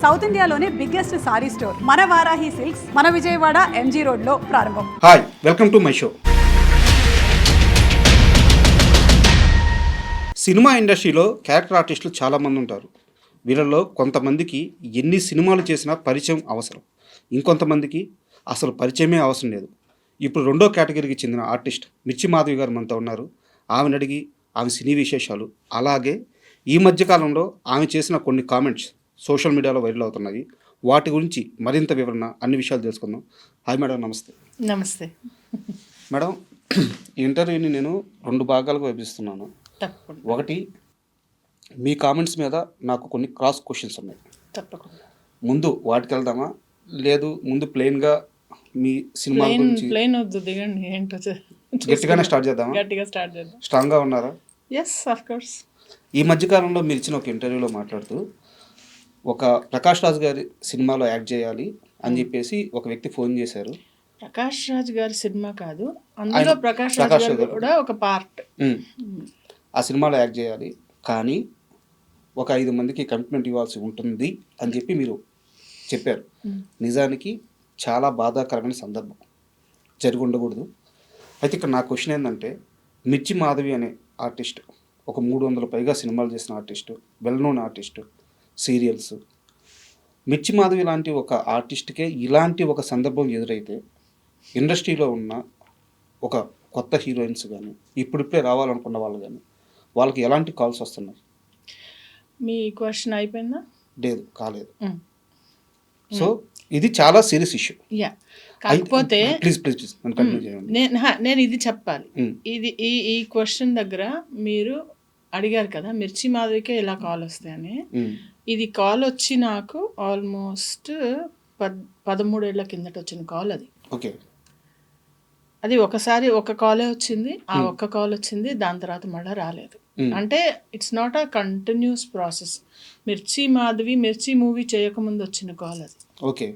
South ఇండియాలోనే biggest sorry store మన Varahi silks మన విజయవాడ ఎంజీ రోడ్ లో ప్రారంభం. Hi, welcome to my show. Cinema ఇండస్ట్రీలో క్యారెక్టర్ ఆర్టిస్టులు చాలామంది ఉంటారు. వీళ్ళలో కొంతమందికి ఎన్ని సినిమాలు చేసినా పరిచయం అవసరం, ఇంకొంతమందికి అసలు పరిచయమే అవసరం లేదు. ఇప్పుడు రెండో కేటగిరీకి చెందిన ఆర్టిస్ట్ మిర్చి మాధవి గారు మనతో ఉన్నారు. ఆమెను అడిగి ఆమె సినీ విశేషాలు, అలాగే ఈ మధ్యకాలంలో ఆమె చేసిన కొన్ని కామెంట్స్ సోషల్ మీడియాలో వైరల్ అవుతున్నాయి, వాటి గురించి మరింత వివరణ, అన్ని విషయాలు తెలుసుకుందాం. హాయ్ మేడం, నమస్తే. నమస్తే మేడం, ఈ ఇంటర్వ్యూని నేను 2 భాగాలుగా విభజిస్తున్నాను. తప్పకుండా ఒకటి, మీ కామెంట్స్ మీద నాకు కొన్ని క్రాస్ క్వశ్చన్స్ ఉన్నాయి. తప్పకుండా ముందు వాటికి వెళ్దామా, లేదు ముందు ప్లెయిన్గా మీ సినిమా గురించి ప్లేన్ వద్దు, దిగండి. ఏంటో గట్టిగానే స్టార్ట్ చేద్దామా? గట్టిగా స్టార్ట్ చేద్దాం. స్ట్రాంగ్గా ఉన్నారా? Yes, of course. ఈ మధ్యకాలంలో మీరు ఇచ్చిన ఒక ఇంటర్వ్యూలో మాట్లాడుతూ ఒక ప్రకాష్ రాజ్ గారి సినిమాలో యాక్ట్ చేయాలి అని చెప్పేసి ఒక వ్యక్తి ఫోన్ చేశారు. ప్రకాష్ రాజ్ గారి సినిమా కాదు, అందులో ప్రకాష్ రాజ్ గారు కూడా ఒక పార్ట్. ఆ సినిమాలో యాక్ట్ చేయాలి, కానీ ఒక 5 మందికి కమిట్మెంట్ ఇవ్వాల్సి ఉంటుంది అని చెప్పి మీరు చెప్పారు. నిజానికి చాలా బాధాకరమైన సందర్భం, జరిగి ఉండకూడదు. అయితే ఇక్కడ నా క్వశ్చన్ ఏంటంటే, మిర్చి మాధవి అనే ఆర్టిస్ట్ ఒక 300 పైగా సినిమాలు చేసిన artist, well known artist, serials. మిర్చి మాధవి లాంటి ఒక ఆర్టిస్ట్కే ఇలాంటి ఒక సందర్భం ఎదురైతే ఇండస్ట్రీలో ఉన్న ఒక కొత్త హీరోయిన్స్ కానీ, ఇప్పుడిప్పుడే రావాలనుకున్న వాళ్ళు కానీ, వాళ్ళకి ఎలాంటి కాల్స్ వస్తున్నాయి? మీ క్వశ్చన్ అయిపోయిందా? లేదు, కాలేదు. సో ఇది చాలా సీరియస్ ఇష్యూ. యా, కాకపోతే ప్లీజ్ నన్ను కంటిన్యూ చేయండి. నేను ఇది చెప్పాలి. ఇది ఈ క్వశ్చన్ దగ్గర మీరు అడిగారు కదా, మిర్చి మాధవికే ఇలా కాల్ వస్తాయని. ఇది కాల్ వచ్చి నాకు ఆల్మోస్ట్ 13 ఏళ్ల కిందట వచ్చిన కాల్ అది. ఓకే. అది ఒకసారి ఒక కాలే వచ్చింది, ఆ ఒక్క కాల్ వచ్చింది, దాని తర్వాత మళ్ళీ రాలేదు. అంటే it's not a continuous process. మిర్చి మాధవి మిర్చి మూవీ చేయకముందు వచ్చిన కాల్ అది. ఓకే.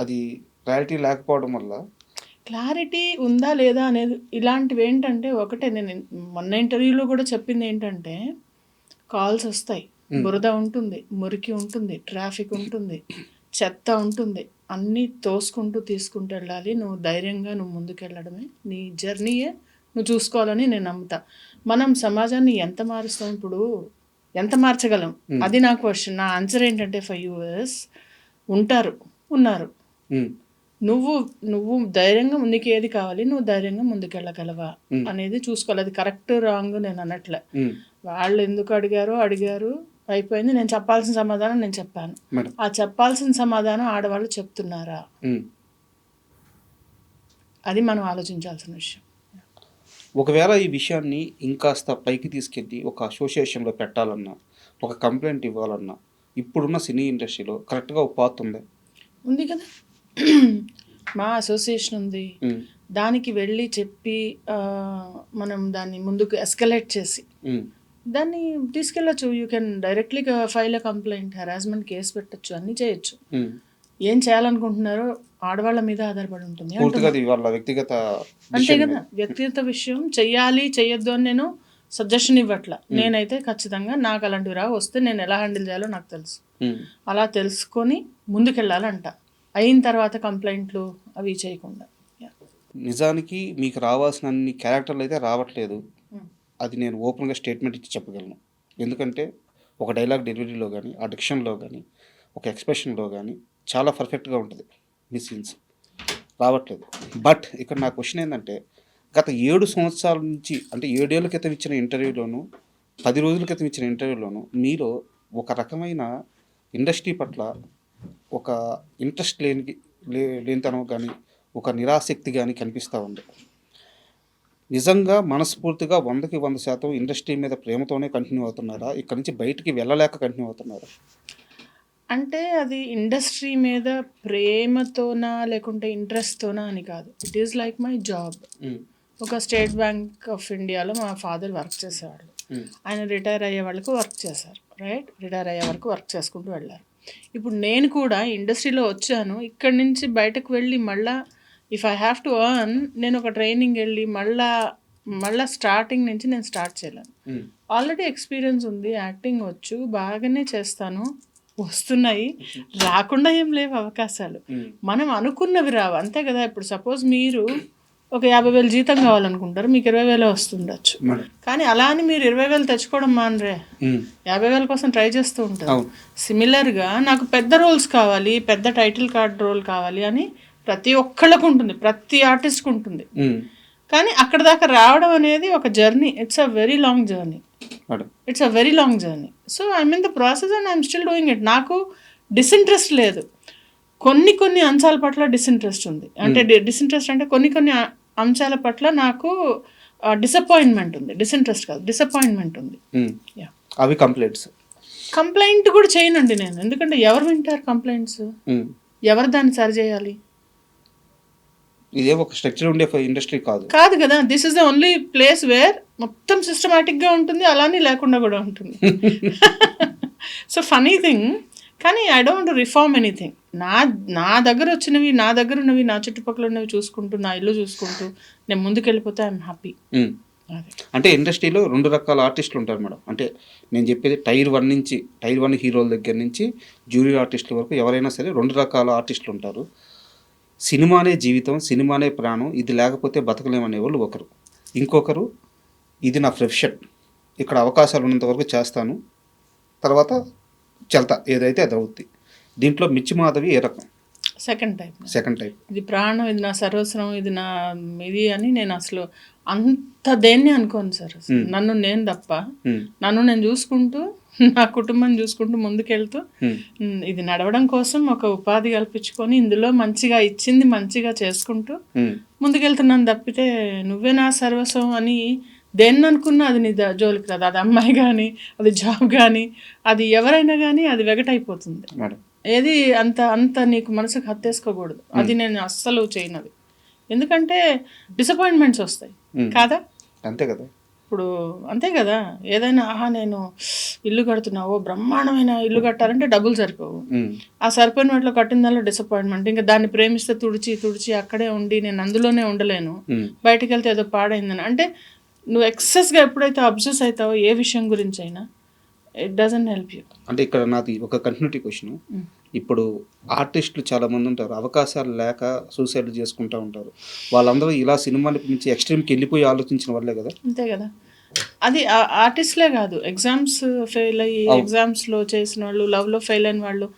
అది క్లారిటీ లేకపోవడం వల్ల, క్లారిటీ ఉందా లేదా అనేది, ఇలాంటివి ఏంటంటే, ఒకటే నేను మొన్న ఇంటర్వ్యూలో కూడా చెప్పింది ఏంటంటే, కాల్స్ వస్తాయి, బురద ఉంటుంది, మురికి ఉంటుంది, ట్రాఫిక్ ఉంటుంది, చెత్త ఉంటుంది, అన్నీ తోసుకుంటూ తీసుకుంటూ వెళ్ళాలి. నువ్వు ధైర్యంగా నువ్వు ముందుకెళ్ళడమే నీ జర్నీయే నువ్వు చూసుకోవాలని నేను నమ్ముతా. మనం సమాజాన్ని ఎంత మారుస్తాం, ఇప్పుడు ఎంత మార్చగలం, అది నా క్వశ్చన్. నా ఆన్సర్ ఏంటంటే, 5 years ఉన్నారు. నువ్వు ధైర్యంగా, నీకు ఏది కావాలి, నువ్వు ధైర్యంగా ముందుకెళ్ళగలవా అనేది చూసుకోవాలి. అది కరెక్ట్ రాంగ్ నేను అనట్లే. వాళ్ళు ఎందుకు అడిగారు అయిపోయింది. నేను చెప్పాల్సిన సమాధానం నేను చెప్పాను. ఆ చెప్పాల్సిన సమాధానం ఆడవాళ్ళు చెప్తున్నారా, అది మనం ఆలోచించాల్సిన విషయం. ఒకవేళ ఈ విషయాన్ని ఇంకాస్త పైకి తీసుకెళ్ళి ఒక అసోసియేషన్లో పెట్టాలన్నా, ఒక కంప్లైంట్ ఇవ్వాలన్నా, ఇప్పుడున్న సినీ ఇండస్ట్రీలో కరెక్ట్గా ఒక పాత్ ఉంది కదా, మా అసోసియేషన్ ఉంది. దానికి వెళ్ళి చెప్పి మనం దాన్ని ముందుకు ఎస్కలేట్ చేసి దాన్ని తీసుకెళ్ళచ్చు. You can directly file a complaint, harassment case పెట్టచ్చు, అన్నీ చేయొచ్చు. ఏం చేయాలనుకుంటున్నారో ఆడవాళ్ళ మీద ఆధారపడి ఉంటుంది. అంతే కదా, వ్యక్తిగత విషయం. చెయ్యాలి చెయ్యొద్దు అని నేను సజెషన్ ఇవ్వట్లా. నేనైతే ఖచ్చితంగా నాకు అలాంటివి వస్తే నేను ఎలా హ్యాండిల్ చేయాలో నాకు తెలుసు. అలా తెలుసుకొని ముందుకెళ్ళాలంట. అయిన తర్వాత కంప్లైంట్లు అవి చేయకుండా. నిజానికి మీకు రావాల్సిన అన్ని క్యారెక్టర్లు అయితే రావట్లేదు, అది నేను ఓపెన్గా స్టేట్మెంట్ ఇచ్చి చెప్పగలను. ఎందుకంటే ఒక డైలాగ్ డెలివరీలో కానీ, ఆ డిక్షన్లో కానీ, ఒక ఎక్స్ప్రెషన్లో కానీ చాలా పర్ఫెక్ట్గా ఉంటుంది. మీ సీన్స్ రావట్లేదు. బట్ ఇక్కడ నా క్వశ్చన్ ఏంటంటే, గత 7 సంవత్సరాల నుంచి, అంటే 7 ఏళ్ళ క్రితం ఇచ్చిన ఇంటర్వ్యూలోను, 10 రోజుల క్రితం ఇచ్చిన ఇంటర్వ్యూలోను మీలో ఒక రకమైన ఇండస్ట్రీ పట్ల ఒక ఇంట్రెస్ట్ లేనితనం కానీ, ఒక నిరాసక్తి కానీ కనిపిస్తూ ఉంది. నిజంగా మనస్ఫూర్తిగా 100కి 100% ఇండస్ట్రీ మీద ప్రేమతోనే కంటిన్యూ అవుతున్నారా, ఇక్కడ నుంచి బయటికి వెళ్ళలేక కంటిన్యూ అవుతున్నారా? అంటే అది ఇండస్ట్రీ మీద ప్రేమతోనా లేకుంటే ఇంట్రెస్ట్తోనా అని కాదు. It is like my job. ఒక స్టేట్ బ్యాంక్ ఆఫ్ ఇండియాలో మా ఫాదర్ వర్క్ చేసేవాళ్ళు. ఆయన రిటైర్ అయ్యే వాళ్ళకు వర్క్ చేశారు, రైట్? రిటైర్ అయ్యే వరకు వర్క్ చేసుకుంటూ వెళ్ళారు. ఇప్పుడు నేను కూడా ఇండస్ట్రీలో వచ్చాను. ఇక్కడి నుంచి బయటకు వెళ్ళి మళ్ళీ if I have to earn, నేను ఒక ట్రైనింగ్ వెళ్ళి మళ్ళీ స్టార్టింగ్ నుంచి నేను స్టార్ట్ చేయలేను. ఆల్రెడీ ఎక్స్పీరియన్స్ ఉంది, యాక్టింగ్ వచ్చు, బాగానే చేస్తాను. వస్తున్నాయి, రాకుండా ఏం లేవు అవకాశాలు. మనం అనుకున్నవి రావు, అంతే కదా. ఇప్పుడు సపోజ్ మీరు ఒక 50,000 జీతం కావాలనుకుంటారు, మీకు 20,000 వస్తుండొచ్చు. కానీ అలా అని మీరు 20,000 తెచ్చుకోవడం మానరే, 50,000 కోసం ట్రై చేస్తూ ఉంటారు. సిమిలర్గా నాకు పెద్ద రోల్స్ కావాలి, పెద్ద టైటిల్ కార్డ్ రోల్ కావాలి అని ప్రతి ఒక్కళ్ళకు ఉంటుంది, ప్రతి ఆర్టిస్ట్కి ఉంటుంది. కానీ అక్కడ దాకా రావడం అనేది ఒక journey. It's a very long journey. It's a very long journey. So I mean the process and I'm still doing it. నాకు డిసింట్రెస్ట్ లేదు. కొన్ని అంశాల పట్ల డిసింట్రెస్ట్ ఉంది. అంటే డిసింట్రెస్ట్ అంటే కొన్ని అంశాల పట్ల నాకు డిసప్పాయింట్మెంట్ ఉంది. డిసింట్రెస్ట్ కాదు, డిసప్పాయింట్మెంట్ ఉంది. అవి కంప్లైంట్ కూడా చేయనండి నేను, ఎందుకంటే ఎవరు వింటారు కంప్లైంట్స్, ఎవరు దాన్ని సరి చేయాలి? ఇదే ఒక స్ట్రక్చర్ ఉండే ఇండస్ట్రీ కాదు కదా. This is the only place where మొత్తం సిస్టమాటిక్గా ఉంటుంది, అలానే లేకుండా కూడా ఉంటుంది. So funny thing. కానీ ఐ డోంట్ రిఫార్మ్ ఎనీథింగ్. నా దగ్గర వచ్చినవి, నా దగ్గర ఉన్నవి, నా చుట్టుపక్కల ఉన్నవి చూసుకుంటూ, నా ఇల్లు చూసుకుంటూ నేను ముందుకెళ్ళిపోతే ఐఎమ్ హ్యాపీ. అంటే ఇండస్ట్రీలో 2 రకాల ఆర్టిస్టులు ఉంటారు మేడం. అంటే నేను చెప్పేది టైర్ 1 హీరోల దగ్గర నుంచి జూనియర్ ఆర్టిస్టుల వరకు ఎవరైనా సరే 2 రకాల ఆర్టిస్టులు ఉంటారు. సినిమానే జీవితం, సినిమానే ప్రాణం, ఇది లేకపోతే బతకలేమనే వాళ్ళు ఒకరు. ఇంకొకరు ఇది నా ప్రొఫెషన్, ఇక్కడ అవకాశాలు ఉన్నంత వరకు చేస్తాను, తర్వాత చెల్తా ఏదైతే అది అవుద్ది. దీంట్లో మిర్చి మాధవి ఏ రకం? Second type. ఇది ప్రాణం, ఇది నా సర్వస్వం, ఇది నా ఇది అని నేను అసలు అంత దేన్ని అనుకోను సార్. నన్ను నేను తప్ప, నన్ను నేను చూసుకుంటూ, నా కుటుంబం చూసుకుంటూ ముందుకెళ్తూ, ఇది నడవడం కోసం ఒక ఉపాధి కల్పించుకొని ఇందులో మంచిగా ఇచ్చింది మంచిగా చేసుకుంటూ ముందుకెళ్తున్నాను తప్పితే నువ్వే నా సర్వస్వం అని దేన్ని అనుకున్నా అది నీ జోలికి రాదు. అది అమ్మాయి కానీ, అది జాబ్ కానీ, అది ఎవరైనా కానీ అది వెగటైపోతుంది. ఏది అంత నీకు మనసుకు హత్తేసుకోకూడదు. అది నేను అస్సలు చేయనది. ఎందుకంటే డిసప్పాయింట్మెంట్స్ వస్తాయి కాదా? అంతే కదా. ఇప్పుడు అంతే కదా. ఏదైనా నేను ఇల్లు కడుతున్నా, బ్రహ్మాండమైన ఇల్లు కట్టాలంటే డబ్బులు సరిపోవు. ఆ సరిపోయిన వాటిలో కట్టిన దానిలో డిసప్పాయింట్మెంట్. ఇంకా దాన్ని ప్రేమిస్తే తుడిచి అక్కడే ఉండి నేను అందులోనే ఉండలేను, బయటికి వెళ్తే ఏదో పాడైందని. అంటే నువ్వు ఎక్సెస్గా ఎప్పుడైతే అబ్జెస్ అవుతావో ఏ విషయం గురించి అయినా, ఇట్ డజంట్ హెల్ప్ యూ. అంటే ఇక్కడ నాది ఒక కంటిన్యూటీ క్వశ్చన్. ఇప్పుడు ఆర్టిస్టులు చాలామంది ఉంటారు, అవకాశాలు లేక సూసైడ్ చేసుకుంటూ ఉంటారు. వాళ్ళందరూ ఇలా సినిమాని నుంచి ఎక్స్ట్రీమ్కి వెళ్ళిపోయి ఆలోచించిన వాళ్ళే కదా. అంతే కదా. అది ఆర్టిస్ట్లే కాదు, ఎగ్జామ్స్ ఫెయిల్ అయ్యి ఎగ్జామ్స్లో చేసిన వాళ్ళు, లవ్లో ఫెయిల్ అయిన వాళ్ళు,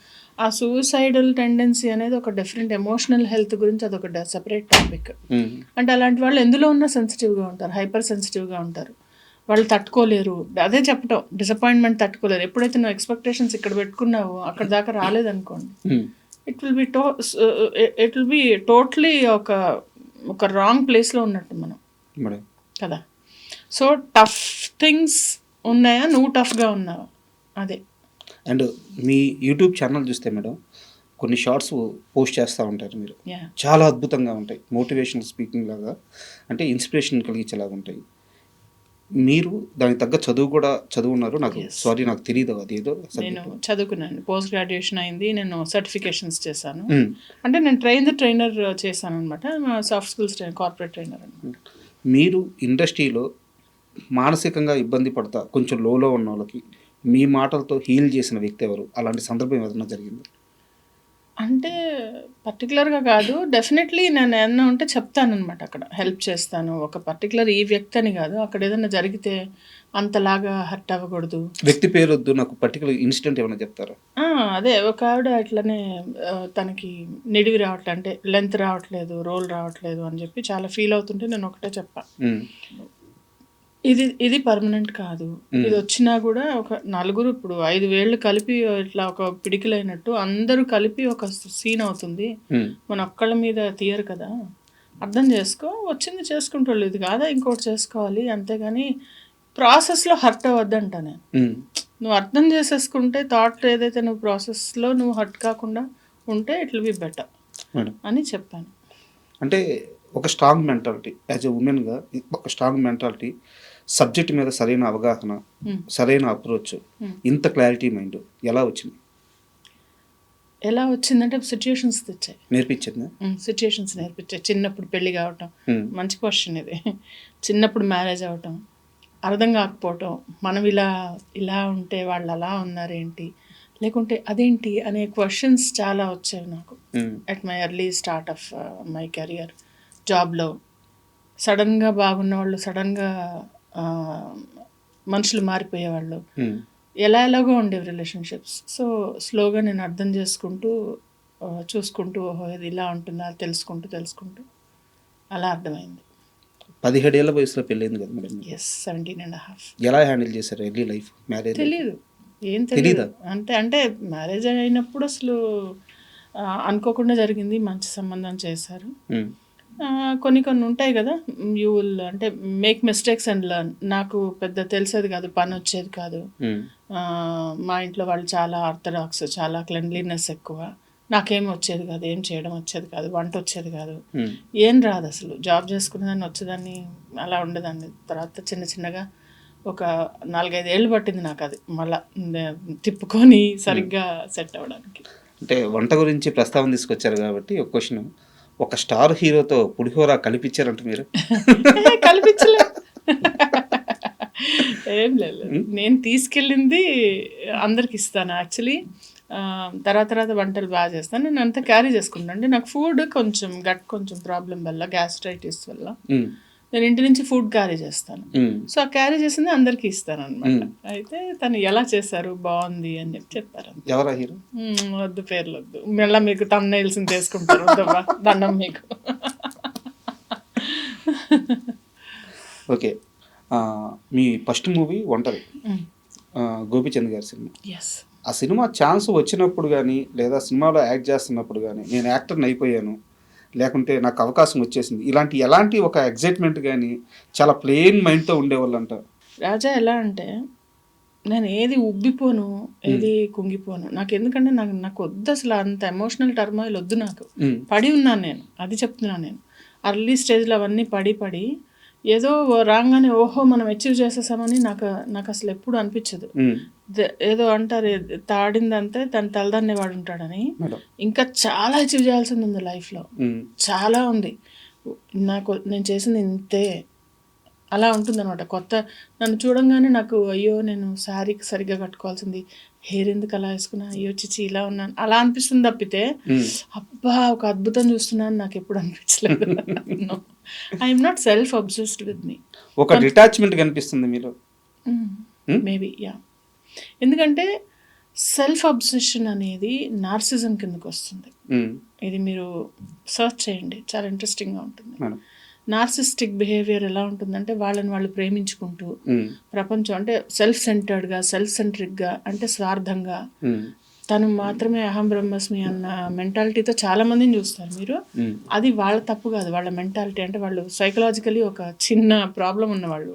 ఆ సూసైడల్ టెండెన్సీ అనేది ఒక డిఫరెంట్ ఎమోషనల్ హెల్త్ గురించి అదొక సెపరేట్ టాపిక్. అంటే అలాంటి వాళ్ళు ఎందులో ఉన్నా సెన్సిటివ్గా ఉంటారు, హైపర్ సెన్సిటివ్గా ఉంటారు. వాళ్ళు తట్టుకోలేరు. అదే చెప్పటం, డిసప్పాయింట్మెంట్ తట్టుకోలేరు. ఎప్పుడైతే నువ్వు ఎక్స్పెక్టేషన్స్ ఇక్కడ పెట్టుకున్నావో అక్కడ దాకా రాలేదనుకోండి, ఇట్ విల్ బి టోటలీ ఒక రాంగ్ ప్లేస్లో ఉన్నట్టు మనం కదా. సో టఫ్ థింగ్స్ ఉన్నాయా, నువ్వు టఫ్గా ఉన్నావా, అదే. అండ్ మీ యూట్యూబ్ ఛానల్ చూస్తే మేడం కొన్ని షార్ట్స్ పోస్ట్ చేస్తూ ఉంటారు మీరు, చాలా అద్భుతంగా ఉంటాయి. మోటివేషనల్ స్పీకింగ్ లాగా, అంటే ఇన్స్పిరేషన్ కలిగించేలాగా ఉంటాయి. మీరు దానికి తగ్గ చదువు కూడా చదువున్నారు. నాకు తెలియదు అది ఏదో. నేను చదువుకున్నాను, పోస్ట్ గ్రాడ్యుయేషన్ అయింది, నేను సర్టిఫికేషన్స్ చేశాను. అంటే నేను ట్రైనర్ చేశాను అనమాట, సాఫ్ట్ స్కిల్స్ కార్పొరేట్ ట్రైనర్ అనమాట. మీరు ఇండస్ట్రీలో మానసికంగా ఇబ్బంది పడతా కొంచెం లోలో ఉన్న వాళ్ళకి మీ మాటలతో హీల్ చేసిన వ్యక్తి ఎవరు? అలాంటి సందర్భం ఏదైనా జరిగింది? అంటే పర్టికులర్గా కాదు, డెఫినెట్లీ నేను ఏమన్నా ఉంటే చెప్తానమాట, అక్కడ హెల్ప్ చేస్తాను. ఒక పర్టికులర్ ఈ వ్యక్తి అని కాదు, అక్కడ ఏదైనా జరిగితే అంతలాగా హర్ట్ అవ్వకూడదు. వ్యక్తి పేరు వద్దు, నాకు పర్టికులర్ ఇన్సిడెంట్ ఏమైనా చెప్తారా? అదే ఒక ఆవిడ ఇట్లనే తనకి నిడివి రావట్లేదు, అంటే లెంత్ రావట్లేదు, రోల్ రావట్లేదు అని చెప్పి చాలా ఫీల్ అవుతుంటే నేను ఒకటే చెప్పాను, ఇది పర్మనెంట్ కాదు. ఇది వచ్చినా కూడా ఒక నలుగురు, ఇప్పుడు 5 వేళ్ళు కలిపి ఇట్లా ఒక పిడికిలైనట్టు అందరూ కలిపి ఒక సీన్ అవుతుంది. మన ఒక్కళ్ళ మీద తీయరు కదా, అర్థం చేసుకో, వచ్చింది చేసుకుంటూ ఇది కాదా ఇంకోటి చేసుకోవాలి, అంతేగాని ప్రాసెస్లో హర్ట్ అవ్వద్దంట నేను. నువ్వు అర్థం చేసేసుకుంటే థాట్ ఏదైతే నువ్వు ప్రాసెస్లో నువ్వు హర్ట్ కాకుండా ఉంటే ఇట్ విల్ బి బెటర్ అని చెప్పాను. అంటే ఒక స్ట్రాంగ్ మెంటాలిటీ, యాజ్ ఎ ఉమెన్గా ఒక స్ట్రాంగ్ మెంటాలిటీ, సబ్జెక్ట్ మీద సరైన అవగాహన, సరైన అప్రోచ్, ఇంత క్లారిటీ మైండ్ ఎలా వచ్చిందంటే సిచ్యుయేషన్స్ తెచ్చాయి, నేర్పించింది. సిచ్యుయేషన్స్ నేర్పించాయి. చిన్నప్పుడు పెళ్లి కావటం, మంచి క్వశ్చన్ ఇది. చిన్నప్పుడు మ్యారేజ్ అవటం, అర్థం కాకపోవటం, మనం ఇలా ఉంటే వాళ్ళు అలా ఉన్నారేంటి, లేకుంటే అదేంటి అనే క్వశ్చన్స్ చాలా వచ్చేవి నాకు um, at my early start of my career జాబ్లో. సడన్గా బాగున్న వాళ్ళు సడన్గా మనుషులు మారిపోయేవాళ్ళు, ఉమ్. ఎలాగో ఉండేవి రిలేషన్షిప్స్. సో స్లోగా నేను అర్థం చేసుకుంటూ చూసుకుంటూ ఓహో ఇది ఇలా ఉంటుందా తెలుసుకుంటూ అలా అర్థమైంది. 17 ఏళ్ల వయసులో పెళ్ళైంది కదా మేడం. 17.5. ఎలా హ్యాండిల్ చేశారు ఎర్లీ లైఫ్, మ్యారేజ్? తెలీదు, ఏం తెలియదు. అంటే మ్యారేజ్ అయినప్పుడు అసలు అనుకోకుండా జరిగింది, మంచి సంబంధం చేశారు. కొన్ని ఉంటాయి కదా, యూ విల్ అంటే మేక్ మిస్టేక్స్ అండ్ లర్న్. నాకు పెద్ద తెలిసేది కాదు, పని వచ్చేది కాదు. మా ఇంట్లో వాళ్ళు చాలా ఆర్థడాక్స్, చాలా క్లెన్లీనెస్ ఎక్కువ. నాకేం వచ్చేది కాదు, ఏం చేయడం వచ్చేది కాదు, వంట వచ్చేది కాదు, ఏం రాదు అసలు. జాబ్ చేసుకునేదాన్ని, వచ్చేదాన్ని, అలా ఉండేదాన్ని. తర్వాత చిన్నగా ఒక 4-5 ఏళ్ళు పట్టింది నాకు అది మళ్ళా తిప్పుకొని సరిగ్గా సెట్ అవ్వడానికి. అంటే వంట గురించి ప్రస్తావన తీసుకొచ్చారు కాబట్టి ఒక క్వశ్చన్, ఒక స్టార్ హీరోతో పులిహోర కలిపించారంట మీరు? కల్పించలే, ఏం లేదు. నేను తీసుకెళ్ళింది అందరికి ఇస్తాను యాక్చువల్లీ. తర్వాత వంటలు బాగా చేస్తాను. నేను అంతా క్యారీ చేసుకుంటాను. అంటే నాకు ఫుడ్ కొంచెం ప్రాబ్లం వల్ల, గ్యాస్ట్రైటిస్ వల్ల నేను ఇంటి నుంచి ఫుడ్ క్యారీ చేస్తాను. సో ఆ క్యారీ చేసింది అందరికి ఇస్తాను అనమాట. అయితే తను ఎలా చేశారు, బాగుంది అని చెప్పారు. ఎవరా హీరో? వద్దు, పేర్లు వద్దు, మళ్ళీ మీకు తమ్నైల్స్ తీసుకుంటారు. వద్దమ్మా, దండం మీకు. ఓకే, మీ ఫస్ట్ మూవీ ఒంటరి, గోపీచంద్ గారి సినిమా. ఆ సినిమా ఛాన్స్ వచ్చినప్పుడు కానీ, లేదా సినిమాలో యాక్ట్ చేస్తున్నప్పుడు కానీ, నేను యాక్టర్ని అయిపోయాను, లేకుంటే నాకు అవకాశం వచ్చేసింది, ఎలాంటి ఒక ఎగ్జైట్మెంట్ కానీ, చాలా ప్లెయిన్ మైండ్తో ఉండేవాళ్ళు అంట. రాజా ఎలా అంటే, నేను ఏది ఉబ్బిపోను, ఏది కుంగిపోను. నాకు ఎందుకంటే నాకు వద్దు అసలు, అంత ఎమోషనల్ టర్మాయిల్ వద్దు నాకు. పడి ఉన్నాను నేను, అది చెప్తున్నాను నేను. అర్లీ స్టేజ్లో అవన్నీ పడి ఏదో రాగానే ఓహో మనం అచీవ్ చేసేసామని నాకు అసలు ఎప్పుడు అనిపించదు. ఏదో అంటారు, తాడిందంతే తన తలదన్నే వాడు ఉంటాడని. ఇంకా చాలా అచీవ్ చేయాల్సింది ఉంది లైఫ్లో, చాలా ఉంది. నేను చేసింది ఇంతే, అలా ఉంటుంది అనమాట. నన్ను చూడంగానే నాకు అయ్యో నేను శారీ సరిగ్గా కట్టుకోవాల్సింది, హెయిర్ ఎందుకు అలా వేసుకున్నా, అయ్యో చిచి ఇలా ఉన్నాను, అలా అనిపిస్తుంది తప్పితే అబ్బా ఒక అద్భుతం చూస్తున్నాను నాకు ఎప్పుడు అనిపించలేదు. I'm not self obsessed with me. ఒక డిటాచ్మెంట్ కనిపిస్తుంది మీలో. Maybe yeah. ఎందుకంటే సెల్ఫ్ అబ్సెషన్ అనేది నార్సిజం కిందకు వస్తుంది. ఇది మీరు సర్చ్ చేయండి, చాలా ఇంట్రెస్టింగ్గా ఉంటుంది. నార్సిస్టిక్ బిహేవియర్ ఎలా ఉంటుందంటే, వాళ్ళని వాళ్ళు ప్రేమించుకుంటూ ప్రపంచం అంటే సెల్ఫ్ సెంటర్డ్గా, సెల్ఫ్ సెంట్రిక్గా, అంటే స్వార్థంగా, తను మాత్రమే అహం బ్రహ్మస్మి అన్న మెంటాలిటీతో చాలా మందిని చూస్తారు మీరు. అది వాళ్ళ తప్పు కాదు, వాళ్ళ మెంటాలిటీ. అంటే వాళ్ళు సైకలాజికలీ ఒక చిన్న ప్రాబ్లం ఉన్నవాళ్ళు,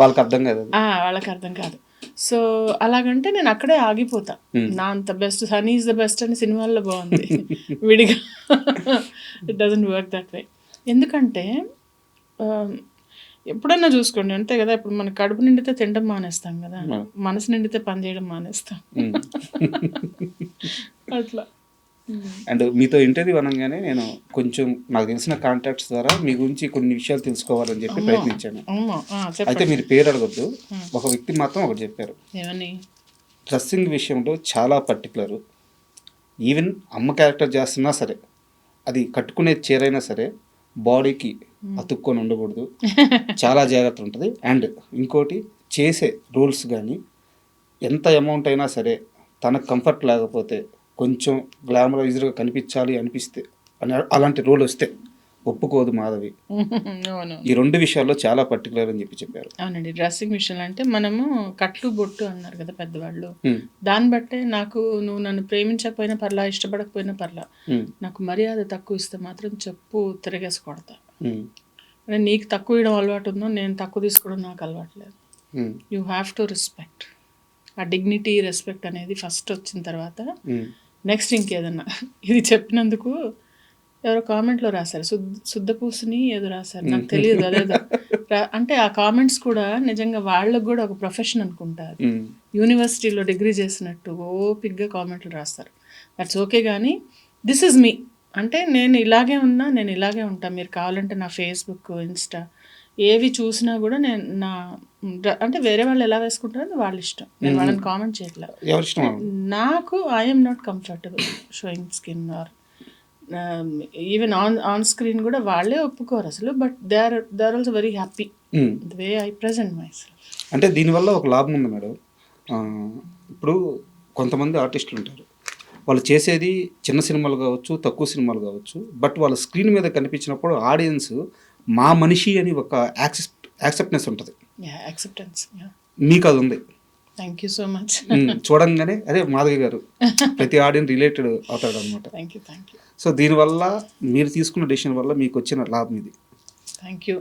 వాళ్ళకి అర్థం కాదు. సో అలాగంటే నేను అక్కడే ఆగిపోతా. నా అంత best, honey is the best అని సినిమాల్లో బాగుంది, విడిగా it doesn't work that way. ఎందుకంటే ఎప్పుడన్నా చూసుకోండి అంతే కదా, ఇప్పుడు మన కడుపు నిండితే తినడం మానేస్తాం కదా, మనసు నిండితే పని చేయడం మానేస్తాం. అట్లా. అండ్ మీతో ఇంటర్వ్యూ అనగానే నేను కొంచెం నాకు తెలిసిన కాంటాక్ట్స్ ద్వారా మీ గురించి కొన్ని విషయాలు తెలుసుకోవాలని చెప్పి ప్రయత్నించాను. అయితే మీరు పేరు అడగొద్దు, ఒక వ్యక్తి మాత్రం ఒకటి చెప్పారు, డ్రెస్సింగ్ విషయంలో చాలా పర్టికులర్. ఈవెన్ అమ్మ క్యారెక్టర్ చేస్తున్నా సరే, అది కట్టుకునే చీరైనా సరే బాడీకి అతుక్కొని ఉండకూడదు, చాలా జాగ్రత్త ఉంటుంది. అండ్ ఇంకోటి, చేసే రూల్స్ కానీ ఎంత అమౌంట్ అయినా సరే తనకు కంఫర్ట్ లేకపోతే, కొంచెం గ్లామరైజ్డ్గా కనిపించాలి అనిపిస్తే, అలాంటి రూల్ వస్తే ఒప్పుకోదు మాధవి. ఈ 2 విషయాల్లో చాలా పర్టికులర్ అని చెప్పారు. అవునండి, డ్రెస్సింగ్ విషయంలో అంటే మనము కట్లు బొట్టు అన్నారు కదా పెద్దవాళ్ళు, దాన్ని బట్టే నువ్వు నన్ను ప్రేమించకపోయినా పర్లా, ఇష్టపడకపోయినా పర్లా, నాకు మర్యాద తక్కువ ఇస్తే మాత్రం చెప్పు తిరగేసి కొడతా. నీకు తక్కువ ఇవ్వడం అలవాటు ఉందో, నేను తక్కువ తీసుకోవడం నాకు అలవాటు లేదు. You have to respect. ఆ డిగ్నిటీ, రెస్పెక్ట్ అనేది ఫస్ట్ వచ్చిన తర్వాత నెక్స్ట్ ఇంకేదన్నా. ఇది చెప్పినందుకు ఎవరో కామెంట్లో రాశారు, శుద్ధపూసుని ఏదో రాశారు, నాకు తెలియదు అదేదో. అంటే ఆ కామెంట్స్ కూడా నిజంగా వాళ్ళకు కూడా ఒక ప్రొఫెషన్ అనుకుంటారు. యూనివర్సిటీలో డిగ్రీ చేసినట్టు ఓపిక్గా కామెంట్లు రాస్తారు. దట్స్ ఓకే, కానీ దిస్ ఈజ్ మీ. అంటే నేను ఇలాగే ఉంటాను. మీరు కావాలంటే నా ఫేస్బుక్, ఇన్స్టా ఏవి చూసినా కూడా నేను అంటే వేరే వాళ్ళు ఎలా వేసుకుంటారో వాళ్ళ ఇష్టం, నేను వాళ్ళని కామెంట్ చేయట్లేదు. ఎవరి ఇష్టం వాళ్ళు. నాకు I'm not comfortable showing skin or even on screen కూడా వాళ్ళే ఒప్పుకోరు అసలు. But they are also very happy the way I present myself. అంటే దీనివల్ల ఒక లాభం ఉంది మేడం. ఇప్పుడు కొంతమంది ఆర్టిస్టులు ఉంటారు, వాళ్ళు చేసేది చిన్న సినిమాలు కావచ్చు, తక్కువ సినిమాలు కావచ్చు, బట్ వాళ్ళ స్క్రీన్ మీద కనిపించినప్పుడు ఆడియన్స్ మా మనిషి అని ఒక యాక్సెప్టెన్స్ ఉంటుంది. యాక్సెప్టెన్స్, మీకు అది ఉంది. Thank you so much. చూడంగానే అదే మాధవి గారు ప్రతి ఆడియన్స్ రిలేటెడ్ అవుతాడు అనమాట. Thank you. సో దీనివల్ల మీరు తీసుకున్న డెసిషన్ వల్ల మీకు వచ్చిన లాభం ఇది. Thank you.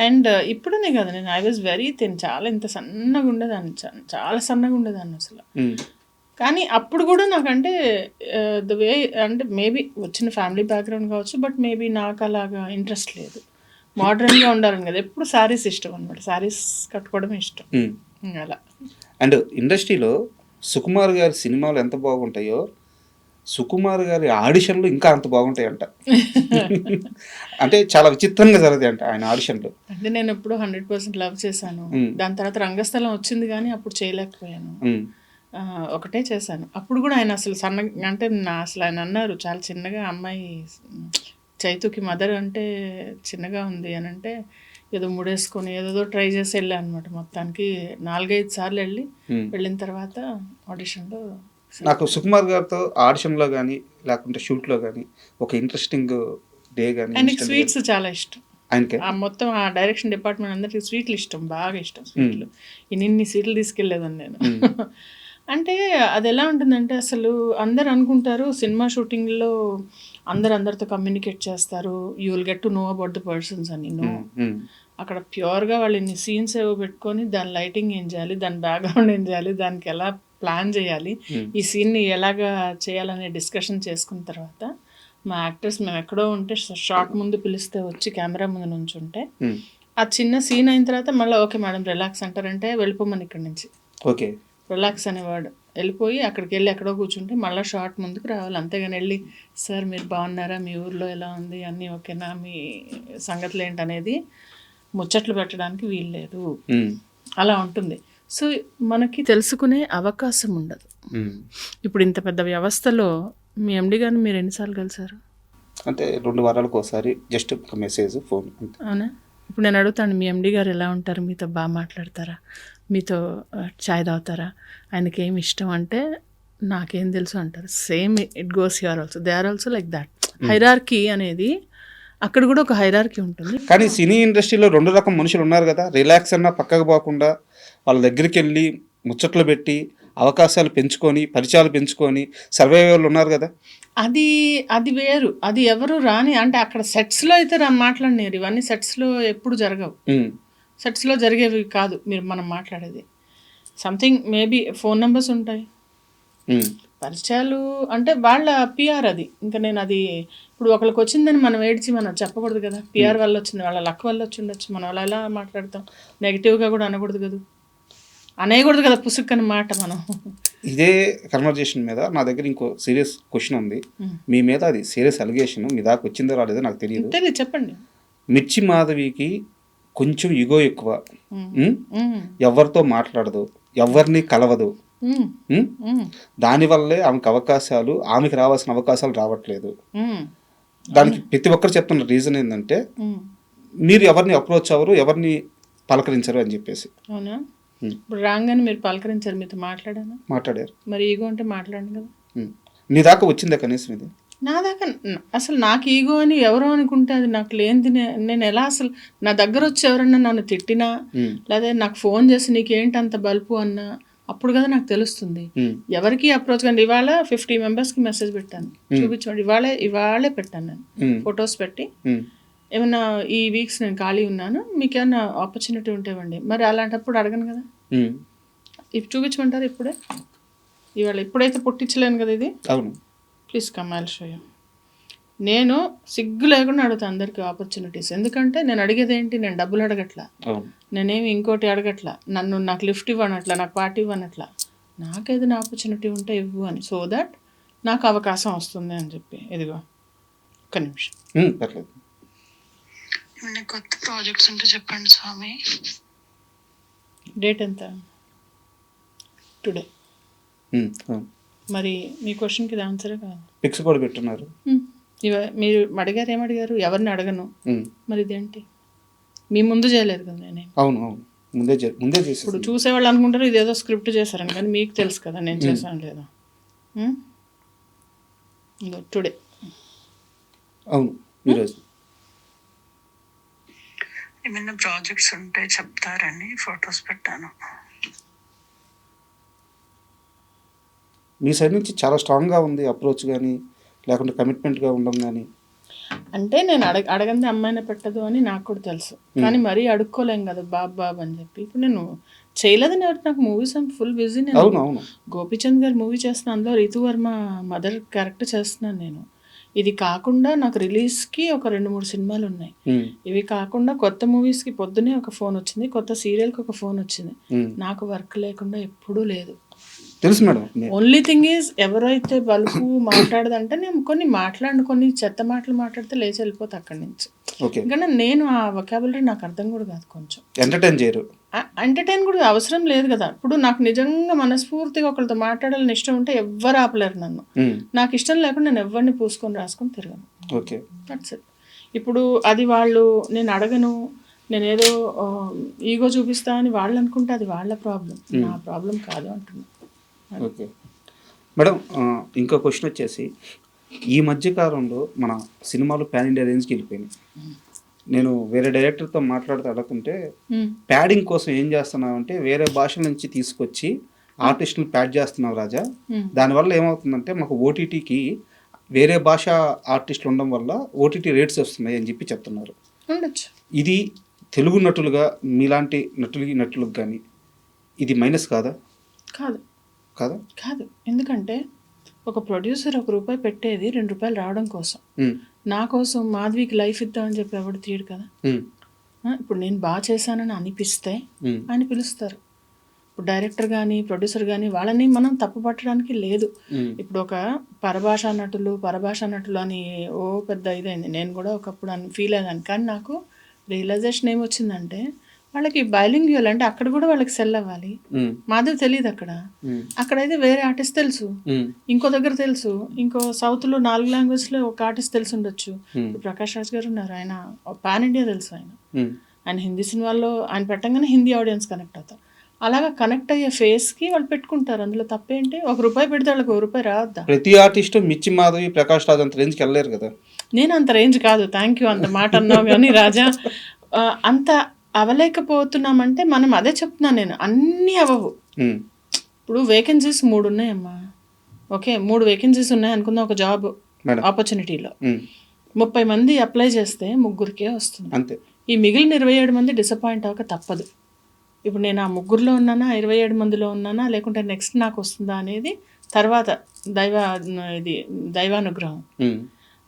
అండ్ ఇప్పుడనే కదా, నేను ఐ వాజ్ వెరీ థిన్, చాలా ఇంత సన్నగా ఉండేదాన్ని, చాలా సన్నగా ఉండేదాన్ని అసలు. కానీ అప్పుడు కూడా నాకంటే ద వే అంటే మేబీ వచ్చిన ఫ్యామిలీ బ్యాక్గ్రౌండ్ కావచ్చు, బట్ మేబీ నాకు అలాగా ఇంట్రెస్ట్ లేదు. మోడర్న్గా ఉండాలని కదా, ఎప్పుడు శారీస్ ఇష్టం అనమాట, శారీస్ కట్టుకోవడం ఇష్టం అలా. అండ్ ఇండస్ట్రీలో సుకుమార్ గారి సినిమాలు ఎంత బాగుంటాయో సుకుమార్ గారి ఆడిషన్లు ఇంకా అంత బాగుంటాయంట. అంటే చాలా విచిత్రంగా జరుగుతాయంట ఆయన ఆడిషన్లు. అంటే నేను ఎప్పుడు 100% లవ్ చేశాను. దాని తర్వాత రంగస్థలం వచ్చింది కానీ అప్పుడు చేయలేకపోయాను. ఒకటే చేశాను. అప్పుడు కూడా ఆయన అసలు సన్నగా, అంటే అసలు ఆయన అన్నారు చాలా చిన్నగా, అమ్మాయి చైతుకి మదర్ అంటే చిన్నగా ఉంది అని అంటే ఏదో ముడేసుకొని ఏదో ట్రై చేసి వెళ్ళా అనమాట. మొత్తానికి 4-5 సార్లు వెళ్ళిన తర్వాత ఆడిషన్లో నాకు సుకుమార్ గారితో ఆడిషన్లో కానీ లేకుంటే షూట్లో కానీ ఒక ఇంట్రెస్టింగ్ డే కానీ. ఆయనకి స్వీట్స్ చాలా ఇష్టం. ఆయనకి మొత్తం ఆ డైరెక్షన్ డిపార్ట్మెంట్ అందరికీ స్వీట్లు ఇష్టం, బాగా ఇష్టం స్వీట్లు. ఇన్ని స్వీట్లు తీసుకెళ్ళేదాన్ని నేను. అంటే అది ఎలా ఉంటుందంటే, అసలు అందరు అనుకుంటారు సినిమా షూటింగ్లో అందరితో కమ్యూనికేట్ చేస్తారు, you will get to know about the persons అని. అక్కడ ప్యూర్గా వాళ్ళు ఇన్ని సీన్స్ ఏవో పెట్టుకొని దాని లైటింగ్ ఏం చేయాలి, దాని బ్యాక్గ్రౌండ్ ఏం చేయాలి, దానికి ఎలా ప్లాన్ చేయాలి, ఈ సీన్ని ఎలాగా చేయాలనే డిస్కషన్ చేసుకున్న తర్వాత మా యాక్టర్స్ మేము ఎక్కడో ఉంటే షార్ట్ ముందు పిలిస్తే వచ్చి కెమెరా ముందు నుంచి ఉంటే ఆ చిన్న సీన్ అయిన తర్వాత మళ్ళీ ఓకే మేడం రిలాక్స్ అంటారంటే వెళ్ళిపోమని ఇక్కడి నుంచి. ఓకే రిలాక్స్ అనేవాడు వెళ్ళిపోయి అక్కడికి వెళ్ళి ఎక్కడో కూర్చుంటే మళ్ళీ షార్ట్ ముందుకు రావాలి. అంతేగాని వెళ్ళి సార్ మీరు బాగున్నారా, మీ ఊర్లో ఎలా ఉంది, అన్నీ ఓకేనా, మీ సంగతులు ఏంటనేది ముచ్చట్లు పెట్టడానికి వీల్లేదు. అలా ఉంటుంది. సో మనకి తెలుసుకునే అవకాశం ఉండదు. ఇప్పుడు ఇంత పెద్ద వ్యవస్థలో మీ ఎండి గారిని మీరు ఎన్నిసార్లు కలిసారు? అంటే 2 వారాలకు ఒకసారి జస్ట్ ఒక మెసేజ్, ఫోన్. అవునా? ఇప్పుడు నేను అడుగుతాను, మీ ఎండి గారు ఎలా ఉంటారు, మీతో బాగా మాట్లాడతారా, మీతో చాయ్ తాగుతారా, ఆయనకి ఏమి ఇష్టం అంటే నాకేం తెలుసు అంటారు. Same it goes here also, they are also like that. Hierarchy అనేది అక్కడ కూడా ఒక హైరార్కీ ఉంటుంది. కానీ సినీ ఇండస్ట్రీలో 2 రకం మనుషులు ఉన్నారు కదా, రిలాక్స్ అన్నా పక్కకు పోకుండా వాళ్ళ దగ్గరికి వెళ్ళి ముచ్చట్లు పెట్టి అవకాశాలు పెంచుకొని పరిచయాలు పెంచుకొని సర్వైవల్ ఉన్నారు కదా. అది వేరు, అది ఎవరు రాని, అంటే అక్కడ సెట్స్లో అయితే మాట్లాడినారు. ఇవన్నీ సెట్స్లో ఎప్పుడు జరగవు, సెట్స్లో జరిగేవి కాదు మనం మాట్లాడేది. సంథింగ్ మేబీ ఫోన్ నెంబర్స్ ఉంటాయి, పరిచయాలు అంటే వాళ్ళ పిఆర్ అది. ఇంకా నేను అది ఇప్పుడు ఒకరికి వచ్చిందని మనం ఏడ్చి మనం చెప్పకూడదు కదా, పిఆర్ వల్ల వచ్చింది, వాళ్ళ లక్ వల్ల వచ్చి ఉండొచ్చు, మనం అలా ఎలా మాట్లాడతాం, నెగిటివ్గా కూడా అనకూడదు కదా, అనేయకూడదు కదా పుసుక్కని మాట మనం. ఇదే కన్వర్జేషన్ మీద నా దగ్గర ఇంకో సీరియస్ క్వశ్చన్ ఉంది మీ మీద. అది సీరియస్ అలిగేషన్, మీ దాకా వచ్చిందో రాలేదో నాకు తెలియదు. చెప్పండి. మిర్చి మాధవికి కొంచెం ఇగో ఎక్కువ, ఎవరితో మాట్లాడదు, ఎవరిని కలవదు, దానివల్లే ఆమెకి రావాల్సిన అవకాశాలు రావట్లేదు. దానికి ప్రతి ఒక్కరు చెప్తున్న రీజన్ ఏంటంటే మీరు ఎవరిని అప్రోచ్ అవ్వరు, ఎవరిని పలకరించరు అని చెప్పేసి. అవునా? ఇప్పుడు రాగానే మీరు పలకరించారు, మీతో మాట్లాడారు, మరి ఈగో అంటే మాట్లాడండి కదా. నీ దాకా వచ్చిందా కనీసం ఇది? నా దాకా అసలు నాకు ఈగో అని ఎవరో అనుకుంటే అది నాకు లేనిది. నేను ఎలా అసలు నా దగ్గర వచ్చి ఎవరన్నా నన్ను తిట్టినా లేదా నాకు ఫోన్ చేసి నీకేంటి అంత బల్పు అన్నా అప్పుడు కదా నాకు తెలుస్తుంది ఎవరికి అప్రోచ్. కానీ ఇవాళ 50 మెంబర్స్కి మెసేజ్ పెట్టాను, చూపించండి, ఇవాళే పెట్టాను నేను ఫొటోస్ పెట్టి, ఏమన్నా ఈ వీక్స్ నేను ఖాళీ ఉన్నాను, మీకు ఏమన్నా ఆపర్చునిటీ ఉంటే ఇవ్వండి. మరి అలాంటప్పుడు అడగను కదా, ఇప్పుడు చూపించమంటారు ఇప్పుడే, ఇప్పుడైతే పుట్టించలేను కదా ఇది. అవును, please come I'll show you. నేను సిగ్గు లేకుండా అడుగుతాను అందరికీ ఆపర్చునిటీస్. ఎందుకంటే నేను అడిగేది ఏంటి, నేను డబ్బులు అడగట్లా, నేనేమి ఇంకోటి అడగట్లా, నాకు లిఫ్ట్ ఇవ్వనట్లా, నాకు పార్టీ ఇవ్వనట్లా, నాకు ఏదైనా ఆపర్చునిటీ ఉంటే ఇవ్వు అని, సో దట్ నాకు అవకాశం వస్తుంది అని చెప్పి. ఇదిగో ఒక్క నిమిషం. ఏమైనా కొత్త ప్రాజెక్ట్స్ ఉంటే చెప్పండి స్వామి. డేట్ ఎంత? టుడే. అవును. మరి మీ క్వశ్చన్కి ఇది ఆన్సరే కాదు. పిక్స్ కూడా పెట్టున్నారు. మీరు అడిగారు, ఏమడిగారు? ఎవరిని అడగను. మరి ఇదేంటి మీ ముందు చేయలేదు కదా నేనే. అవును అవును, ముందే చేసి. ఇప్పుడు చూసేవాళ్ళు అనుకుంటారు ఇదేదో స్క్రిప్ట్ చేశారని, కానీ మీకు తెలుసు కదా నేను చేశాను లేదా. టుడే. అవును, ఈరోజు. ఏమైనా ప్రాజెక్ట్స్ ఉంటే చెప్తారని ఫొటోస్ పెట్టాను. మీ సైడ్ నుంచి చాలా స్ట్రాంగ్గా ఉంది అప్రోచ్, కానీ లేకుంటే కమిట్మెంట్గా ఉండడం కానీ. అంటే నేను అడగంది అమ్మాయినే పెట్టదు అని నాకు కూడా తెలుసు, కానీ మరీ అడుక్కోలేం కదా బాబు అని చెప్పి. ఇప్పుడు నేను చేయలేదని ఎవరు, నాకు మూవీస్ అండ్ ఫుల్ బిజీ. నేను గోపీచంద్ గారు మూవీ చేస్తున్నాను, అందులో రితువర్మ మదర్ క్యారెక్టర్ చేస్తున్నాను నేను. ఇది కాకుండా నాకు రిలీజ్కి ఒక 2-3 సినిమాలు ఉన్నాయి. ఇవి కాకుండా కొత్త మూవీస్కి పొద్దునే ఒక ఫోన్ వచ్చింది, కొత్త సీరియల్కి ఒక ఫోన్ వచ్చింది. నాకు వర్క్ లేకుండా ఎప్పుడూ లేదు. తెలుసు మేడం. ఓన్లీ థింగ్ ఈజ్ ఎవరైతే బలుపు మాట్లాడదంటే నేను కొన్ని చెత్త మాటలు మాట్లాడితే లేచి వెళ్ళిపోతా అక్కడి నుంచి. ఎందుకంటే నేను ఆ వొకాబులరీ నాకు అర్థం కూడా కాదు. కొంచెం ఎంటర్టైన్ కూడా అవసరం లేదు కదా. ఇప్పుడు నాకు నిజంగా మనస్ఫూర్తిగా ఒకరితో మాట్లాడాలని ఇష్టం ఉంటే ఎవ్వరు ఆపలేరు నన్ను. నాకు ఇష్టం లేకుండా నేను ఎవరిని పూసుకొని రాసుకొని తిరగను. That's it. ఇప్పుడు అది వాళ్ళు నేను అడగను, నేను ఏదో ఈగో చూపిస్తా అని వాళ్ళు అనుకుంటే అది వాళ్ళ ప్రాబ్లం, నా ప్రాబ్లం కాదు అంటున్నా. ఓకే మేడం, ఇంకో క్వశ్చన్ వచ్చేసి, ఈ మధ్యకాలంలో మన సినిమాలు పాన్ ఇండియా రేంజ్కి వెళ్ళిపోయినాయి. నేను వేరే డైరెక్టర్తో మాట్లాడుతూ అడుగుతుంటే, ప్యాడింగ్ కోసం ఏం చేస్తున్నావు అంటే వేరే భాషల నుంచి తీసుకొచ్చి ఆర్టిస్టులు ప్యాడ్ చేస్తున్నావు రాజా. దానివల్ల ఏమవుతుందంటే మాకు ఓటీటీకి వేరే భాష ఆర్టిస్టులు ఉండడం వల్ల ఓటీటీ రేట్స్ వస్తున్నాయి అని చెప్పి చెప్తున్నారు. ఇది తెలుగు నటులుగా మీలాంటి నటులకు కానీ ఇది మైనస్ కాదా? కాదు కాదా? కాదు. ఎందుకంటే ఒక ప్రొడ్యూసర్ ₹1 పెట్టేది ₹2 రావడం కోసం. నా కోసం మాధవికి లైఫ్ ఇద్దామని చెప్పి ఎవడు తీయడు కదా. ఇప్పుడు నేను బాగా చేశానని అనిపిస్తే ఆయన పిలుస్తారు. ఇప్పుడు డైరెక్టర్ కానీ ప్రొడ్యూసర్ కానీ వాళ్ళని మనం తప్పు పట్టడానికి లేదు. ఇప్పుడు ఒక పరభాషా నటులు అని ఓ పెద్ద ఇదైంది. నేను కూడా ఒకప్పుడు ఫీల్ అయ్యాను. కానీ నాకు రియలైజేషన్ ఏమొచ్చిందంటే వాళ్ళకి బైలింగ్యువల్ అంటే అక్కడ కూడా వాళ్ళకి సెల్ అవ్వాలి. మాధవ్ తెలియదు అక్కడైతే వేరే ఆర్టిస్ట్ తెలుసు, ఇంకో దగ్గర తెలుసు, ఇంకో సౌత్లో 4 లాంగ్వేజ్లో ఒక ఆర్టిస్ట్ తెలిసి ఉండొచ్చు. ప్రకాష్ రాజ్ గారు ఉన్నారు, ఆయన పాన్ ఇండియా తెలుసు. ఆయన హిందీ సినిమాల్లో ఆయన పెట్టంగానే హిందీ ఆడియన్స్ కనెక్ట్ అవుతారు. అలాగా కనెక్ట్ అయ్యే ఫేస్కి వాళ్ళు పెట్టుకుంటారు. అందులో తప్పేంటి? ₹1 పెడితే వాళ్ళకి ₹1 రావద్దా? ప్రతి ఆర్టిస్ట్ మిర్చి మాధవి, ప్రకాష్ రాజ్ అంత రేంజ్కి వెళ్ళలేరు కదా. నేను అంత రేంజ్ కాదు, థ్యాంక్ యూ అంత మాట అన్నావు కానీ రాజా. అంత అవలేకపోతున్నామంటే మనం అదే చెప్తున్నాను నేను, అన్నీ అవ్వవు. ఇప్పుడు వేకెన్సీస్ 3 ఉన్నాయమ్మా. ఓకే, 3 వేకెన్సీస్ ఉన్నాయి అనుకుందాం ఒక జాబ్ ఆపర్చునిటీలో. 30 మంది అప్లై చేస్తే 3కే వస్తుంది. అంతే. ఈ మిగిలిన 27 మంది డిసప్పాయింట్ అవ్వక తప్పదు. ఇప్పుడు నేను ఆ 3లో ఉన్నానా, 27 మందిలో ఉన్నానా, లేకుంటే నెక్స్ట్ నాకు వస్తుందా అనేది తర్వాత దైవానుగ్రహం.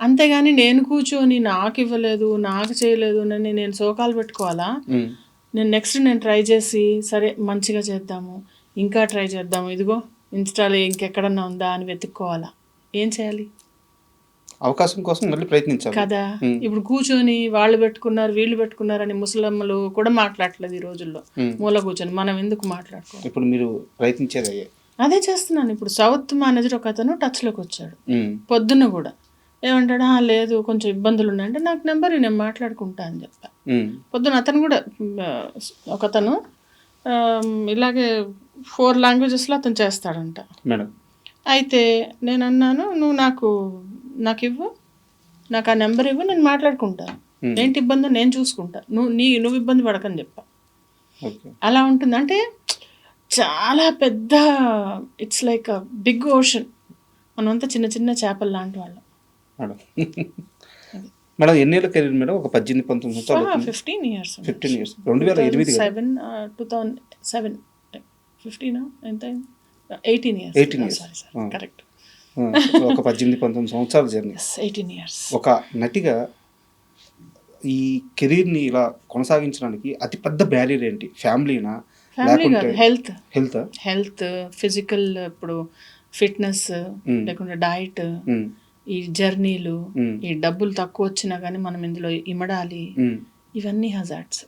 అంతేగాని నేను కూర్చొని నాకు ఇవ్వలేదు, నాకు చేయలేదు అని నేను శోకాలు పెట్టుకోవాలా? నేను ట్రై చేసి సరే మంచిగా చేద్దాము, ఇంకా ట్రై చేద్దాము, ఇదిగో ఇన్స్టాలో ఇంకెక్కడన్నా ఉందా అని వెతుక్కోవాలా? ఏం చేయాలి? అవకాశం కోసం మళ్ళీ ప్రయత్నించాలి కదా. ఇప్పుడు కూర్చొని వాళ్ళు పెట్టుకున్నారు వీళ్ళు పెట్టుకున్నారని ముసలమ్మలు కూడా మాట్లాడలేదు ఈ రోజుల్లో. మూల కూర్చొని మనం ఎందుకు మాట్లాడుకోవాలి? ఇప్పుడు మీరు ప్రయత్నించేది అదే చేస్తున్నాను. ఇప్పుడు సౌత్ మేనేజర్ ఒక అతను టచ్లోకి వచ్చాడు పొద్దున్న కూడా. ఏమంటాడా? లేదు కొంచెం ఇబ్బందులు ఉన్నాయంటే నాకు నెంబర్ నేను మాట్లాడుకుంటా అని చెప్పా. పొద్దున అతను కూడా ఒకతను ఇలాగే 4 లాంగ్వేజెస్లో అతను చేస్తాడంట. అయితే నేను అన్నాను, నువ్వు నాకు ఇవ్వు, నాకు ఆ నెంబర్ ఇవ్వు, నేను మాట్లాడుకుంటాను. ఏంటి ఇబ్బంది నేను చూసుకుంటా, నువ్వు ఇబ్బంది పడకని చెప్పా. అలా ఉంటుంది. అంటే చాలా పెద్ద, it's like a big ocean. మనమంతా చిన్న చిన్న చేపలు లాంటి వాళ్ళం. మేడం ఎన్నేళ్ళ కెరీర్ మేడం? ఒక 18-19 సంవత్సరాలు. 15 years. 2008 2007 15 ఎంత 18 years. 18 years. Sorry correct. ఒక 18-19 సంవత్సరాల జర్నీ. 18 years. ఒక నటిగా ఈ కెరీర్ని ఇలా కొనసాగించడానికి అతి పెద్ద బ్యారియర్ ఏంటి? ఫ్యామిలీనా, లేకుంటే హెల్త్, ఫిజికల్, ఇప్పుడు ఫిట్నెస్, లేకుంటే డైట్, ఈ జర్నీలు, ఈ డబ్బులు తక్కువ వచ్చినా కానీ మనం ఇందులో ఇమడాలి, ఇవన్నీ హజార్డ్స్.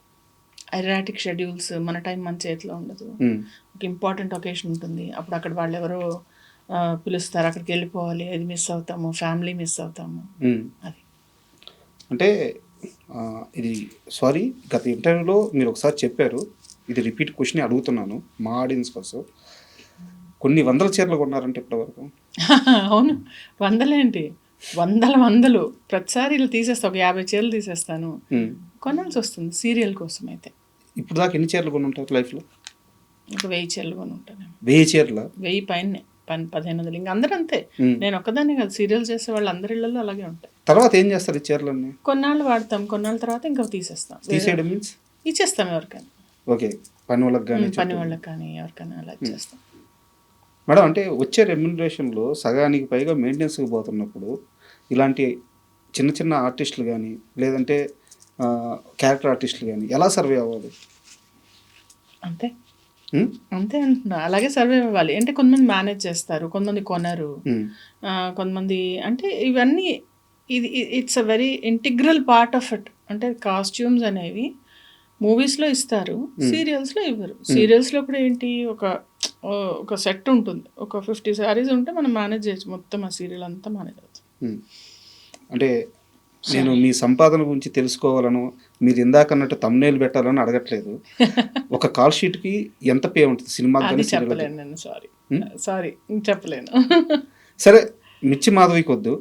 ఎరాటిక్ షెడ్యూల్స్, మన టైం మన చేతిలో ఉండదు. ఒక ఇంపార్టెంట్ ఒకేషన్ ఉంటుంది, అప్పుడు అక్కడ వాళ్ళు ఎవరో పిలుస్తారు, అక్కడికి వెళ్ళిపోవాలి, అది మిస్ అవుతాము, ఫ్యామిలీ మిస్ అవుతాము. అది అంటే ఇది సారీ, గత ఇంటర్వ్యూలో మీరు ఒకసారి చెప్పారు, ఇది రిపీట్ క్వశ్చన్ అడుగుతున్నాను మా ఆడియన్స్ కోసం. కొన్ని వందల చీరలు కొన్నారంటే ఇప్పటివరకు? అవును, వందలేంటి, వందలు ప్రతిసారి ఇలా తీసేస్తా, ఒక 50 చీరలు తీసేస్తాను, కొనాల్సి వస్తుంది సీరియల్ కోసం. అయితే ఇప్పుడు దాకా ఎన్ని చీరలు కొని ఉంటారు లైఫ్లో? ఒక 1000 చీరలు కొని ఉంటాను. 1000 చీరల? 1000 పైనే, 1500. ఇంక అందరూ అంతే, నేను ఒక్కదాన్ని కాదు, సీరియల్ చేసే వాళ్ళు అందరి ఇళ్ళల్లో అలాగే ఉంటాయి. తర్వాత ఏం చేస్తారు ఈ చీరలన్నీ? కొన్నాళ్ళు వాడతాం, కొన్నాళ్ళ తర్వాత ఇంకా తీసేస్తాం. తీసేయడం మీన్స్ ఇచ్చేస్తాం ఎవరికైనా. ఓకే, పని వాళ్ళకి కానీ పని వాళ్ళకి కానీ ఎవరికైనా అలా ఇచ్చేస్తాం. మేడం, అంటే వచ్చే రెమ్యునరేషన్లో సగానికి పైగా మెయింటెనెన్స్కి పోతున్నప్పుడు ఇలాంటి చిన్న చిన్న ఆర్టిస్టులు కానీ లేదంటే క్యారెక్టర్ ఆర్టిస్టులు కానీ ఎలా సర్వే అవ్వాలి? అంతే అంతే అంటున్నా, అలాగే సర్వే అవ్వాలి. అంటే కొంతమంది మేనేజ్ చేస్తారు, కొంతమంది కొనరు, కొంతమంది అంటే ఇవన్నీ ఇది it's a very integral part of it. అంటే కాస్ట్యూమ్స్ అనేవి మూవీస్లో ఇస్తారు, సీరియల్స్లో ఇవ్వరు. సీరియల్స్లో కూడా ఏంటి, ఒక సెట్ ఉంటుంది, ఒక 50 శారీస్ ఉంటే మనం మేనేజ్ చేయొచ్చు, మొత్తం ఆ సీరియల్ అంతా మేనేజ్ అవుతుంది. అంటే నేను మీ సంపాదన గురించి తెలుసుకోవాలను, మీరు ఇందాక అన్నట్టు తమ్నేల్ పెట్టాలని అడగట్లేదు. ఒక కాల్ షీట్కి ఎంత పే ఉంటుంది సినిమా? చెప్పలేను నేను, సారీ చెప్పలేను. సరే, మిర్చి మాధవికి వద్దు,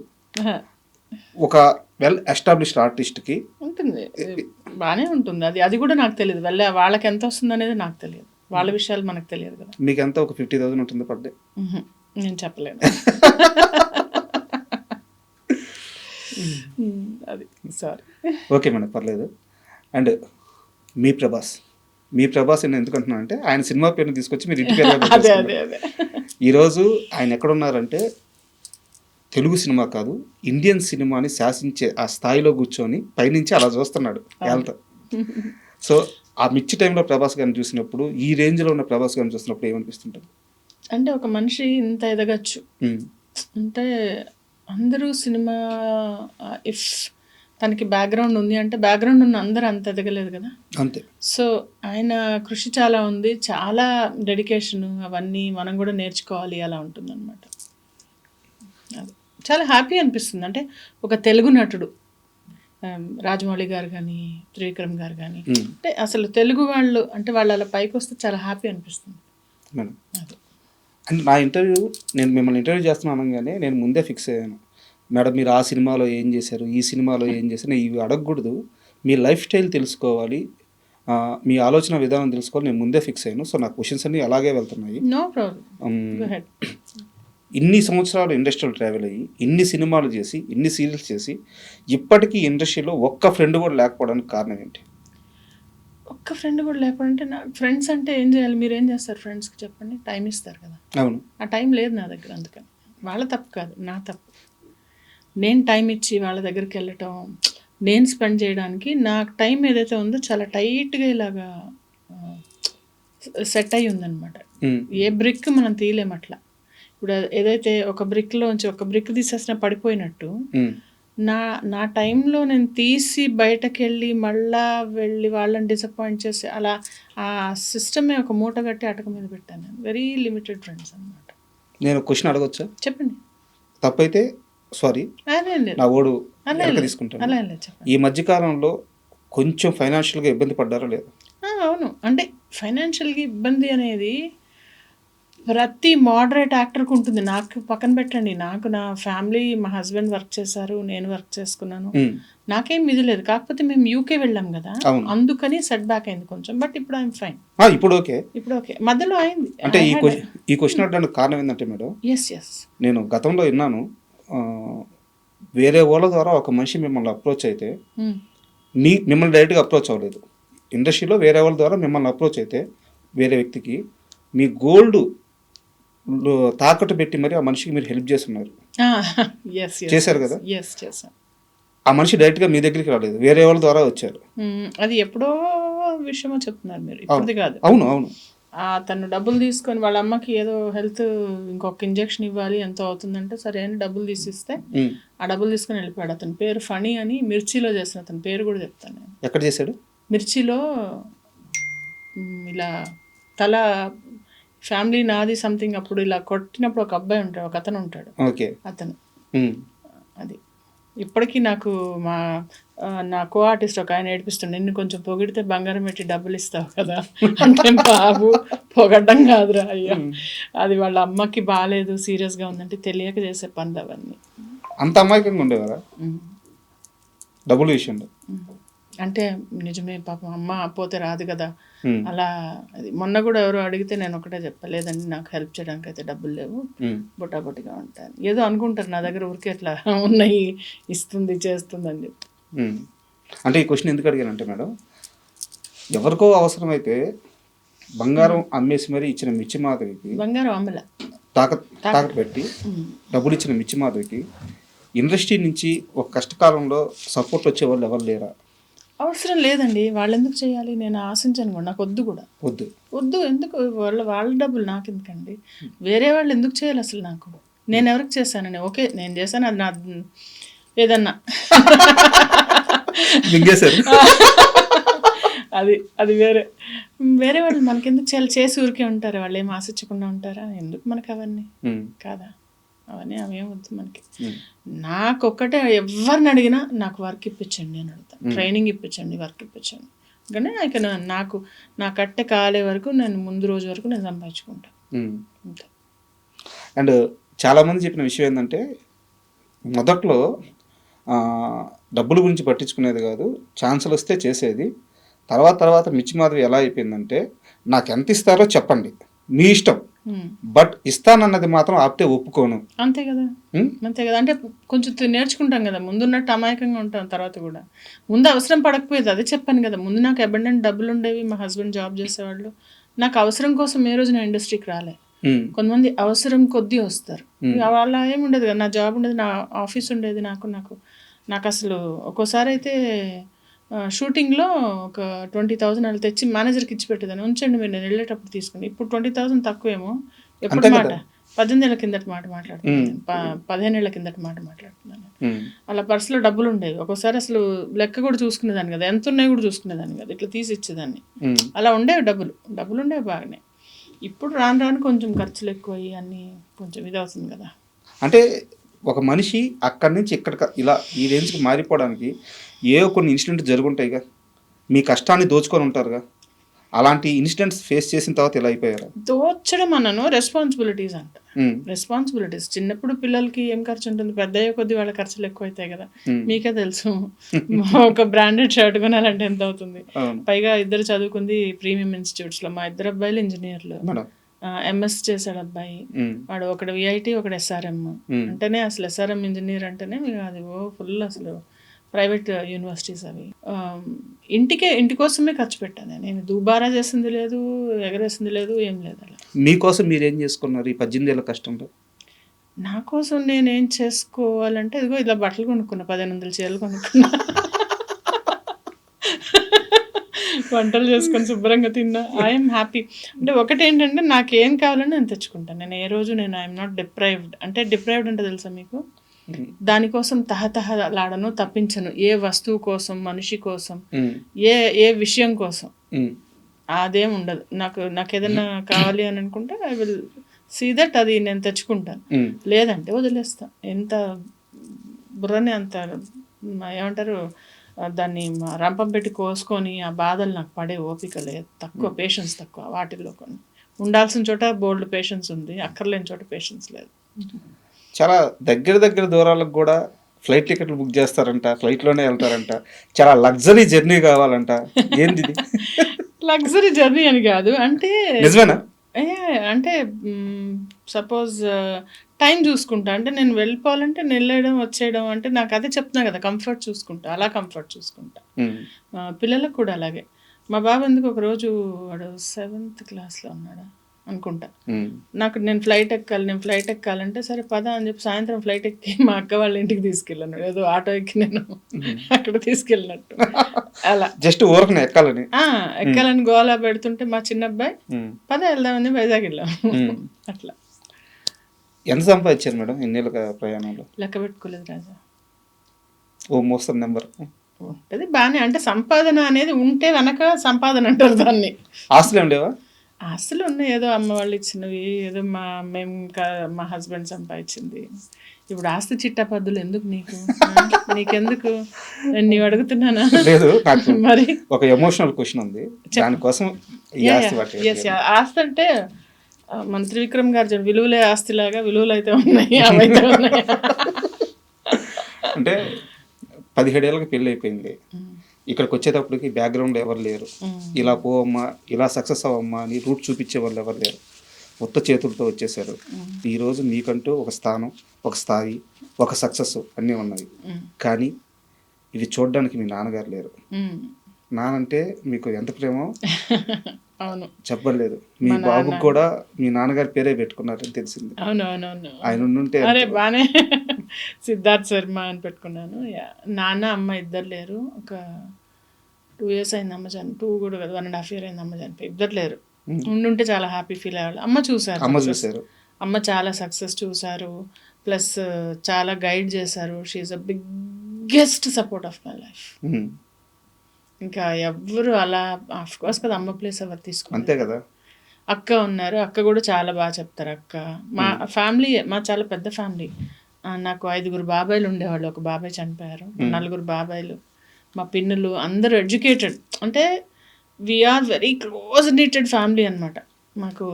ఒక వెల్ ఎస్టాబ్లిష్డ్ ఆర్టిస్ట్కి ఉంటుంది, బాగానే ఉంటుంది. అది కూడా నాకు తెలియదు, వాళ్ళకి ఎంత వస్తుంది అనేది నాకు తెలియదు, వాళ్ళ విషయాలు మనకు తెలియదు కదా. మీకు ఎంత ఒక 50,000 ఉంటుంది పర్ డే? నేను చెప్పలేను. అది సారీ. ఓకే మేడం, పర్లేదు. అండ్ మీ ప్రభాస్ అని ఎందుకంటున్నా అంటే ఆయన సినిమా పేరుని తీసుకొచ్చి మీరు ఇంటి పేరు. ఈరోజు ఆయన ఎక్కడున్నారంటే తెలుగు సినిమా కాదు, ఇండియన్ సినిమాని శాసించే ఆ స్థాయిలో కూర్చొని పైనుంచి అలా చూస్తున్నాడు వాళ్ళతో. సో ఆ మిర్చి టైంలో ప్రభాస్ గారిని చూసినప్పుడు, ఈ రేంజ్లో ఉన్న ప్రభాస్ గారిని చూసినప్పుడు ఏమనిపిస్తుంటుంది? అంటే ఒక మనిషి ఇంత ఎదగచ్చు అంటే, అందరూ సినిమా ఇఫ్ తనకి బ్యాక్గ్రౌండ్ ఉంది అంటే, బ్యాక్గ్రౌండ్ ఉన్న అందరూ అంత ఎదగలేదు కదా. అంతే. సో ఆయన కృషి చాలా ఉంది, చాలా డెడికేషన్, అవన్నీ మనం కూడా నేర్చుకోవాలి, అలా ఉంటుందన్నమాట. అది చాలా హ్యాపీ అనిపిస్తుంది. అంటే ఒక తెలుగు నటుడు రాజమౌళి గారు కానీ, త్రివిక్రమ్ గారు కానీ, అంటే అసలు తెలుగు వాళ్ళు అంటే వాళ్ళు అలా పైకి వస్తే చాలా హ్యాపీ అనిపిస్తుంది మేడం. అంటే నా ఇంటర్వ్యూ, నేను మిమ్మల్ని ఇంటర్వ్యూ చేస్తున్నాను అనగానే నేను ముందే ఫిక్స్ అయ్యాను, మేడం మీరు ఆ సినిమాలో ఏం చేశారు, ఈ సినిమాలో ఏం చేశారు, ఇవి అడగకూడదు, మీ లైఫ్ స్టైల్ తెలుసుకోవాలి, మీ ఆలోచన విధానం తెలుసుకోవాలి, నేను ముందే ఫిక్స్ అయ్యాను. సో నా క్వశ్చన్స్ అన్నీ అలాగే వెళ్తున్నాయి. No problem. ఇన్ని సంవత్సరాలు ఇండస్ట్రీలో ట్రావెల్ అయ్యి, ఇన్ని సినిమాలు చేసి, ఇన్ని సీరియల్స్ చేసి, ఇప్పటికీ ఇండస్ట్రీలో ఒక్క ఫ్రెండ్ కూడా లేకపోవడానికి కారణం ఏంటి? ఒక్క ఫ్రెండ్ కూడా లేకపోతే, నా ఫ్రెండ్స్ అంటే ఏం చేయాలి, మీరు ఏం చేస్తారు ఫ్రెండ్స్కి చెప్పండి, టైం ఇస్తారు కదా. అవును, ఆ టైం లేదు నా దగ్గర, అందుకని వాళ్ళ తప్పు కాదు, నా తప్పు. నేను టైం ఇచ్చి వాళ్ళ దగ్గరికి వెళ్ళటం, నేను స్పెండ్ చేయడానికి నాకు టైం ఏదైతే ఉందో చాలా టైట్గా ఇలాగా సెట్ అయ్యి ఉందన్నమాట. ఏ బ్రిక్ మనం తీయలేం అట్లా. ఇప్పుడు ఏదైతే ఒక బ్రిక్లోంచి ఒక బ్రిక్ తీసేసినా పడిపోయినట్టు, నా టైంలో నేను తీసి బయటకు వెళ్ళి వాళ్ళని డిసప్పాయింట్ చేసి అలా ఆ సిస్టమే ఒక మూట కట్టి అటక మీద పెట్టాను. నేను వెరీ లిమిటెడ్ ఫ్రెండ్స్ అనమాట. నేను క్వశ్చన్ అడగొచ్చా? చెప్పండి. తప్పైతే సారీ, నా ఓడు తీసుకుంటాను. అలా చెప్పండి. ఈ మధ్యకాలంలో కొంచెం ఫైనాన్షియల్గా ఇబ్బంది పడ్డారా లేదా? అవును, అంటే ఫైనాన్షియల్గా ఇబ్బంది అనేది ప్రతి మోడరేట్ యాక్టర్కి ఉంటుంది. నాకు పక్కన పెట్టండి, నాకు నా ఫ్యామిలీ, మా హస్బెండ్ వర్క్ చేశారు, నేను వర్క్ చేసుకున్నాను, నాకేం ఇది లేదు. కాకపోతే మేము యూకే వెళ్ళాం కదా, అందుకని సెట్ బ్యాక్ అయింది కొంచెం. బట్ ఇప్పుడు ఐఎమ్ ఫైన్. ఇప్పుడు ఓకే. మధ్యలో అయింది. అంటే ఈ క్వశ్చన్ అడగడానికి కారణం ఏంటంటే మేడం, నేను గతంలో విన్నాను, వేరే వాళ్ళ ద్వారా ఒక మనిషి మిమ్మల్ని అప్రోచ్ అయితే మిమ్మల్ని డైరెక్ట్గా అప్రోచ్ అవ్వలేదు, ఇండస్ట్రీలో వేరే వాళ్ళ ద్వారా మిమ్మల్ని అప్రోచ్ అయితే వేరే వ్యక్తికి మీ గోల్డ్ తాకట్టు పెట్టి మరి ఆ మనిషికి మీరు హెల్ప్ చేస్తున్నారు, చేశారు కదా. ఆ మనిషి డైరెక్ట్గా మీ దగ్గరికి రాలేదు, వేరే వాళ్ళ ద్వారా వచ్చారు. అది ఎప్పుడో విషయమో చెప్తున్నారు మీరు, ఇప్పుడు కాదు. అవును. తను డబ్బులు తీసుకొని వాళ్ళ అమ్మకి ఏదో హెల్త్ ఇంకొక ఇంజెక్షన్ ఇవ్వాలి ఎంతో అవుతుందంటే సరే అని డబ్బులు తీసిస్తే ఆ డబ్బులు తీసుకొని వెళ్ళిపోయాడు. అతని పేరు ఫణి అని, మిర్చిలో చేసిన అతని పేరు కూడా చెప్తాను నేను. ఎక్కడ చేశాడు? మిర్చిలో ఇలా తల ఫ్యామిలీ నాది సంథింగ్ అప్పుడు ఇలా కొట్టినప్పుడు ఒక అబ్బాయి ఉంటాడు, ఒక అతను ఉంటాడు, ఓకే అతను. అది ఇప్పటికీ నాకు నా కో ఆర్టిస్ట్ ఒక ఆయన ఏడిపిస్తుండే, నిన్ను కొంచెం పొగిడితే బంగారం పెట్టి డబ్బులు ఇస్తావు కదా అంటే, బాబు పొగడ్డం కాదురా అయ్యా, అది వాళ్ళ అమ్మకి బాగాలేదు సీరియస్గా ఉందంటే తెలియక చేసే పనులు అవన్నీ. అంత అమాయకంగా ఉండేవారా డబ్బులు విషయంలో? అంటే నిజమే, పాపం అమ్మ పోతే రాదు కదా అలా. అది మొన్న కూడా ఎవరో అడిగితే నేను ఒకటే చెప్పలేదండి, నాకు హెల్ప్ చేయడానికి అయితే డబ్బులు లేవు, బొటాబొటిగా ఉంటాను. ఏదో అనుకుంటారు నా దగ్గర ఊరికే అట్లా ఉన్నాయి ఇస్తుంది చేస్తుంది అని చెప్పి. అంటే ఈ క్వశ్చన్ ఎందుకు అడిగానంటే మేడం, ఎవరికో అవసరమైతే బంగారం అమ్మేసి మరీ ఇచ్చిన మిర్చి మాధవికి, బంగారం అమ్మల తాకట్టు పెట్టి డబ్బులు ఇచ్చిన మిర్చి మాధవికి ఇండస్ట్రీ నుంచి ఒక కష్టకాలంలో సపోర్ట్ వచ్చే వాళ్ళు ఎవరు లేరా? అవసరం లేదండి, వాళ్ళు ఎందుకు చేయాలి, నేను ఆశించాను కూడా, నాకు వద్దు కూడా, వద్దు ఎందుకు, వాళ్ళ డబ్బులు నాకు ఎందుకండి, వేరే వాళ్ళు ఎందుకు చేయాలి అసలు నాకు, నేను ఎవరికి చేశానని. ఓకే నేను చేశాను, అది నా ఏదన్నా అది వేరే వాళ్ళు మనకెందుకు చేయాలి, చేసి ఊరికే ఉంటారు, వాళ్ళు ఏం ఆశించకుండా ఉంటారా, ఎందుకు మనకి అవన్నీ కాదా, అవన్నీ అవేం వద్దు మనకి. నాకొక్కటే ఎవరిని అడిగినా నాకు వర్క్ ఇప్పించండి అని అడుగుతాను, ట్రైనింగ్ ఇప్పించండి, వర్క్ ఇప్పించండి, కానీ నాకు నా కట్టె కాలే వరకు నేను ముందు రోజు వరకు నేను సంపాదించుకుంటాను అంతే. అండ్ చాలామంది చెప్పిన విషయం ఏంటంటే, మొదట్లో డబ్బుల గురించి పట్టించుకునేది కాదు, ఛాన్సులు వస్తే చేసేది, తర్వాత మిర్చి మాధవి ఎలా అయిపోయిందంటే, నాకు ఎంత ఇస్తారో చెప్పండి మీ ఇష్టం, బట్ ఇస్తానన్నది మాత్రం ఆపితే ఒప్పుకోను. అంతే కదా, అంతే కదా. అంటే కొంచెం నేర్చుకుంటాం కదా, ముందున్నట్టు అమాయకంగా ఉంటాం, తర్వాత కూడా ముందు అవసరం పడకపోయేది, అదే చెప్పాను కదా, ముందు నాకు అబండెంట్ డబ్బులు ఉండేవి, మా హస్బెండ్ జాబ్ చేసేవాళ్ళు, నాకు అవసరం కోసం ఏ రోజు నా ఇండస్ట్రీకి రాలే. కొంతమంది అవసరం కొద్దీ వస్తారు, వాళ్ళ ఏమి ఉండదు కదా, నా జాబ్ ఉండేది, నా ఆఫీస్ ఉండేది, నాకు అసలు ఒక్కోసారి అయితే షూటింగ్లో ఒక 20,000 అలా తెచ్చి మేనేజర్కి ఇచ్చి పెట్టేదాన్ని, ఉంచండి మీరు నేను వెళ్ళేటప్పుడు తీసుకుని. ఇప్పుడు 20,000 తక్కువేమో, ఎప్పుడు మాట 18 ఏళ్ళ కిందటి మాట మాట్లాడుతున్నాను, 15 ఏళ్ళ కిందటి మాట మాట్లాడుతున్నాను. అలా పర్సులో డబ్బులు ఉండేవి, ఒక్కోసారి అసలు లెక్క కూడా చూసుకునేదాన్ని కదా, ఎంత ఉన్నాయి కూడా చూసుకునేదాన్ని కదా, ఇట్లా తీసి ఇచ్చేదాన్ని, అలా ఉండేవి డబ్బులు ఉండేవి బాగానే. ఇప్పుడు రాను కొంచెం ఖర్చులు ఎక్కువయ్యి అన్నీ కొంచెం ఇది అవుతుంది కదా. అంటే ఒక మనిషి అక్కడి నుంచి ఇక్కడ ఇలా ఈ రేంజ్కి మారిపోవడానికి కొన్ని ఇన్సిడెంట్స్ జరుగుంటాయిగా, మీ కష్టాన్ని దోచుకొని ఉంటారుగా, అలాంటి ఇన్సిడెంట్స్ ఫేస్ చేసిన తర్వాత ఇలా అయిపోయారు? దోచడం అన్నాను, రెస్పాన్సిబిలిటీస్ అంట, రెస్పాన్సిబిలిటీస్. చిన్నప్పుడు పిల్లలకి ఏం ఖర్చు ఉంటుంది, పెద్ద అయ్యే కొద్ది వాళ్ళ ఖర్చులు ఎక్కువ అవుతాయి కదా, మీకే తెలుసు. ఒక బ్రాండెడ్ షర్ట్ కొనాలంటే ఎంత అవుతుంది, పైగా ఇద్దరు చదువుకుంది ప్రీమియం ఇన్స్టిట్యూట్స్లో, మా ఇద్దరు అబ్బాయిలు ఇంజనీర్లు, ఎంఎస్ చేశాడు అబ్బాయి, వాడు ఒకడు విఐటి ఒకడు ఎస్ఆర్ఎం. అంటేనే అసలు ఎస్ఆర్ఎం ఇంజనీర్ అంటేనే అది ఫుల్ అసలు ప్రైవేట్ యూనివర్సిటీస్ అవి. ఇంటి కోసమే ఖర్చు పెట్టాను నేను, దుబారా చేసింది లేదు, ఎగరేసింది లేదు, ఏం లేదు. అలా మీకోసం మీరు ఏం చేసుకున్నారు ఈ 18 ఏళ్ళ కష్టంలో? నా కోసం నేనేం చేసుకోవాలంటే ఇదిగో ఇలా బట్టలు కొనుక్కున్నా, 1500 చీరలు కొనుక్కున్నా, వంటలు చేసుకొని శుభ్రంగా తిన్నా, ఐఎమ్ హ్యాపీ. అంటే ఒకటేంటంటే నాకేం కావాలని నేను తెచ్చుకుంటాను, నేను ఏ రోజు ఐఎమ్ నాట్ డిప్రైవ్డ్. అంటే డిప్రైవ్డ్ అంటే తెలుసా మీకు, దానికోసం తహతహలాడను, తప్పించను, ఏ వస్తువు కోసం, మనిషి కోసం, ఏ విషయం కోసం, అదేం ఉండదు నాకు ఏదైనా కావాలి అని అనుకుంటే ఐ విల్ సీ దట్, అది నేను తెచ్చుకుంటాను, లేదంటే వదిలేస్తాను. ఎంత బుర్రని అంత ఏమంటారు దాన్ని రంపం పెట్టి కోసుకొని ఆ బాధలు నాకు పడే ఓపిక లేదు, తక్కువ పేషెన్స్ తక్కువ. వాటిల్లో కొన్ని ఉండాల్సిన చోట బోల్డ్ పేషెన్స్ ఉంది, అక్కర్లేని చోట పేషెన్స్ లేదు. చాలా దగ్గర దూరాలకు కూడా ఫ్లైట్ టికెట్లు బుక్ చేస్తారంట, ఫ్లైట్లోనే వెళ్తారంట, చాలా లగ్జరీ జర్నీ కావాలంట, ఏంది ఇది? లగ్జరీ జర్నీ అని కాదు, అంటే నిజమేనా? అంటే సపోజ్ టైం చూసుకుంటా, అంటే నేను వెళ్ళిపోవాలంటే వెళ్ళడం వచ్చేయడం, అంటే నాకు అదే చెప్తున్నా కదా, కంఫర్ట్ చూసుకుంటా, అలా కంఫర్ట్ చూసుకుంటా. పిల్లలకు కూడా అలాగే. మా బాబు ఎందుకు ఒకరోజు వాడు 7th క్లాస్లో ఉన్నాడా, అనుకుంటా. నేను ఫ్లైట్ ఎక్కాలంటే సరే పద అని చెప్పి సాయంత్రం ఫ్లైట్ ఎక్కి మా అక్క వాళ్ళ ఇంటికి తీసుకెళ్ళాను, ఏదో ఆటో ఎక్కి నేను అక్కడ తీసుకెళ్ళినట్టు. అలా జస్ట్ ఊరకనే ఎక్కాలని గోలా పెడుతుంటే మా చిన్న అబ్బాయి పద వెళ్దామని వైజాగ్ వెళ్ళాము. అట్లా. ఎంత సంపాదించారు మేడం ఎన్నేళ్ళ ప్రయాణంలో? లెక్క పెట్టుకోలేదు రాజా. ఓ మోస్తరు నెంబర్ ఉంటుంది బాగానే. అంటే సంపాదన అనేది ఉంటే వెనక సంపాదన అంటారు దాన్ని. ఆస్తులు ఏం లేవా? ఆస్తులు ఉన్నాయి, ఏదో అమ్మ వాళ్ళు ఇచ్చినవి, ఏదో మా హస్బెండ్ సంపాదించింది. ఇప్పుడు ఆస్తి చిట్టా పద్దులు ఎందుకు నీకెందుకు నేను అడుగుతున్నానా? లేదు, మరి ఒక ఎమోషనల్ క్వశ్చన్ ఉంది దానికోసం. ఆస్తి అంటే మన త్రివిక్రమ్ గారు విలువలే ఆస్తిలాగా విలువలు అయితే ఉన్నాయి, అవైతే ఉన్నాయి. అంటే 17 ఏళ్ళకి పెళ్ళి అయిపోయింది, ఇక్కడికి వచ్చేటప్పటికి బ్యాక్గ్రౌండ్ ఎవరు లేరు, ఇలా పోవమ్మా ఇలా సక్సెస్ అవ్వమ్మా అని రూట్ చూపించే వాళ్ళు ఎవరు లేరు, కొత్త చేతులతో వచ్చేసారు. ఈరోజు మీకంటూ ఒక స్థానం, ఒక స్థాయి, ఒక సక్సెస్ అన్నీ ఉన్నాయి. కానీ ఇవి చూడడానికి మీ నాన్నగారు లేరు. నానంటే మీకు ఎంత ప్రేమో అవును చెప్పలేదు. మీ బాబుకి కూడా మీ నాన్నగారి పేరే పెట్టుకున్నారని తెలిసింది. అవునవునవును. ఆయన ఉంటే అరే బానే సిద్ధార్థ్ శర్మ అని పెట్టుకున్నాను. నాన్న అమ్మ ఇద్దరు లేరు. ఒక 2 years అయింది అమ్మ 2 కూడా కదా 1.5 year అయింది అమ్మ చనిపోయి. ఇద్దరు లేరు. ఉండుంటే చాలా హ్యాపీ ఫీల్ అయ్యేవాళ్ళు. అమ్మ చూసారు. అమ్మ చాలా సక్సెస్ చూసారు, ప్లస్ చాలా గైడ్ చేశారు. She's a biggest support of my life. ఇంకా ఎవ్వరు అలా ఆఫ్ కోర్స్ కదా అమ్మ ప్లేస్ ఎవరు తీసుకున్నారు, అంతే కదా. అక్క ఉన్నారు, అక్క కూడా చాలా బాగా చెప్తారు. అక్క మా ఫ్యామిలీ మా చాలా పెద్ద ఫ్యామిలీ. నాకు 5 బాబాయిలు ఉండేవాళ్ళు, ఒక బాబాయ్ చనిపోయారు, 4 బాబాయిలు, మా పిన్నులు అందరూ ఎడ్యుకేటెడ్. అంటే we are very close knitted family అనమాట మాకు.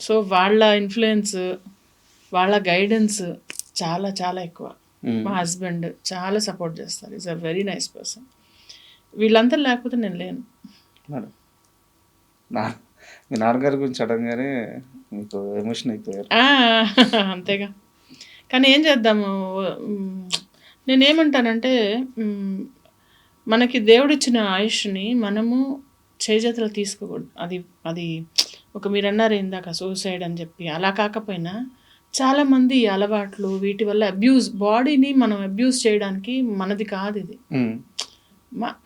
సో వాళ్ళ ఇన్ఫ్లుయెన్స్, వాళ్ళ గైడెన్స్ చాలా చాలా ఎక్కువ. మా హస్బెండ్ చాలా సపోర్ట్ చేస్తారు, is a very nice person. వీళ్ళంతా లేకపోతే నేను లేను. మీ నాన్నగారి గురించి అడగగానే మీకు ఎమోషన్ అయిపోయారు. అంతేగా. కానీ ఏం చేద్దాము, నేనేమంటానంటే మనకి దేవుడిచ్చిన ఆయుష్ని మనము చేజేతలు తీసుకోకూడదు. అది ఒక మీరు అన్నారు ఇందాక సూసైడ్ అని చెప్పి, అలా కాకపోయినా చాలామంది ఈ అలవాట్లు వీటి వల్ల బాడీని మనం అబ్యూజ్ చేయడానికి మనది కాదు ఇది.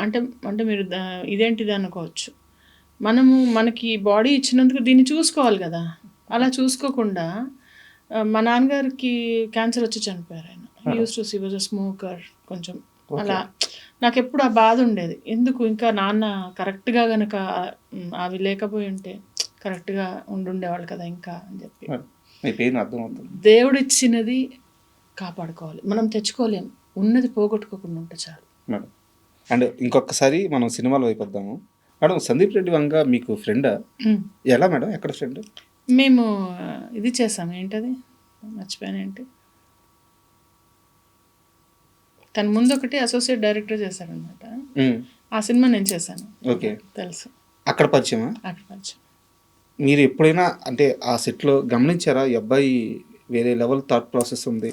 అంటే మీరు ఇదేంటిది అనుకోవచ్చు. మనకి బాడీ ఇచ్చినందుకు దీన్ని చూసుకోవాలి కదా. అలా చూసుకోకుండా మా నాన్నగారికి క్యాన్సర్ వచ్చి చనిపోయారు ఆయన. He was a smoker. కొంచెం అలా నాకు ఎప్పుడు ఆ బాధ ఉండేది, ఎందుకు ఇంకా నాన్న కరెక్ట్గా కనుక అవి లేకపోయి ఉంటే కరెక్ట్గా ఉండుండేవాళ్ళు కదా ఇంకా అని చెప్పి. దేవుడిచ్చినది కాపాడుకోవాలి, మనం తెచ్చుకోలేము, ఉన్నది పోగొట్టుకోకుండా ఉంటే చాలు. అండ్ ఇంకొకసారి మనం సినిమాలో అయిపోద్దాము మేడం. సందీప్ రెడ్డి వంగ మీకు ఫ్రెండా? ఎలా మేడం, ఎక్కడ ఫ్రెండ్? మేము ఇది చేసాము, ఏంటది మర్చిపోయాను, ఏంటి తన ముందు ఒకటి అసోసియేట్ డైరెక్టర్ చేశారనమాట. ఆ సినిమా నేను చేశాను. ఓకే, తెలుసు. అక్కడ పరిచయమా? అక్కడ పరిచయం. మీరు ఎప్పుడైనా అంటే ఆ సెట్లో గమనించారా ఈ అబ్బాయి వేరే లెవెల్ థాట్ ప్రాసెస్ ఉంది?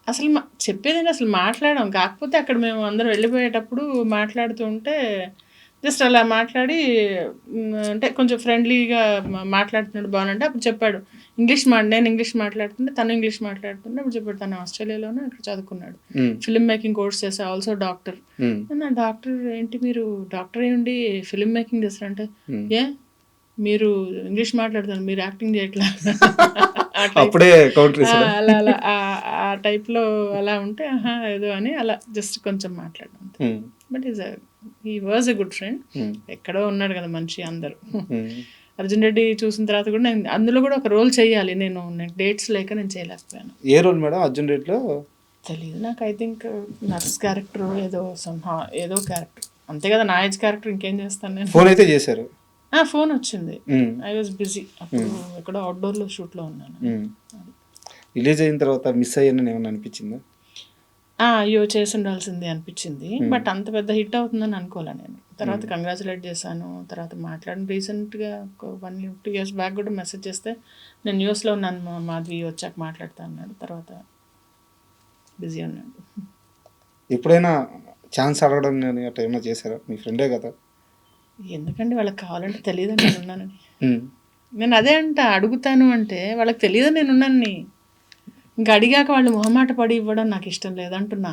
అసలు చెప్పేదండి, అసలు మాట్లాడాం. కాకపోతే అక్కడ మేము అందరం వెళ్ళిపోయేటప్పుడు మాట్లాడుతూ ఉంటే జస్ట్ అలా మాట్లాడి, అంటే కొంచెం ఫ్రెండ్లీగా మాట్లాడుతున్నాడు బాగుంటే అప్పుడు చెప్పాడు నేను ఇంగ్లీష్ మాట్లాడుతుంటే తను ఇంగ్లీష్ మాట్లాడుతుంటే అప్పుడు చెప్పాడు తను ఆస్ట్రేలియాలోనే అక్కడ చదువుకున్నాడు, ఫిల్మ్ మేకింగ్ కోర్స్ చేసా, ఆల్సో డాక్టర్. డాక్టర్ ఏంటి మీరు డాక్టర్ అయ్యండి ఫిల్మ్ మేకింగ్ చేస్తారంటే, ఏ మీరు ఇంగ్లీష్ మాట్లాడుతారు మీరు యాక్టింగ్ చేయట్లేదు అప్పుడే అలా అలా ఆ టైప్లో అలా ఉంటే ఏదో అని అలా జస్ట్ కొంచెం మాట్లాడడం. But he was a good friend. ఎక్కడో ఉన్నాడు కదా మనిషి. అందరూ అర్జున్ రెడ్డి చూసిన తర్వాత కూడా నేను అందులో కూడా ఒక రోల్ చేయాలి, నేను డేట్స్ లేక నేను చేయలేకపోయాను. ఏ రోల్ మేడం అర్జున్ రెడ్డిలో? తెలియదు నాకు. ఐ థింక్ నర్స్ క్యారెక్టర్ ఏదో క్యారెక్టర్ అంతే కదా, నా ఏజ్ క్యారెక్టర్. ఇంకేం చేస్తాను నేను. ఫోన్ అయితే చేశారు? ఫోన్ వచ్చింది, ఐ వాజ్ బిజీ అప్పుడు, ఎక్కడో అవుట్డోర్లో షూట్లో ఉన్నాను. రిలీజ్ అయిన తర్వాత మిస్ అయ్యానని ఏమన్నా అనిపించిందా? అయ్యో చేసి ఉండాల్సిందే అనిపించింది, బట్ అంత పెద్ద హిట్ అవుతుందని అనుకోలే నేను. తర్వాత కంగ్రాచులేట్ చేశాను, తర్వాత మాట్లాడిన రీసెంట్గా ఒక 1-2 years బ్యాక్ కూడా మెసేజ్ చేస్తే నేను న్యూస్లో ఉన్నాను మాధవి వచ్చాక మాట్లాడుతా అన్నాడు. తర్వాత బిజీ ఉన్నాడు. ఎప్పుడైనా ఛాన్స్ అడగడం కానీ అట్లా ఏమైనా చేశారా? మీ ఫ్రెండే కదా. ఎందుకండి వాళ్ళకి కావాలంటే తెలియదని నేను ఉన్నానని. నేను అదే అడుగుతాను అంటే వాళ్ళకి తెలియదు నేను ఉన్నాను. ఇంకా అడిగాక వాళ్ళు మొహమాట పడి ఇవ్వడం నాకు ఇష్టం లేదంటున్నా.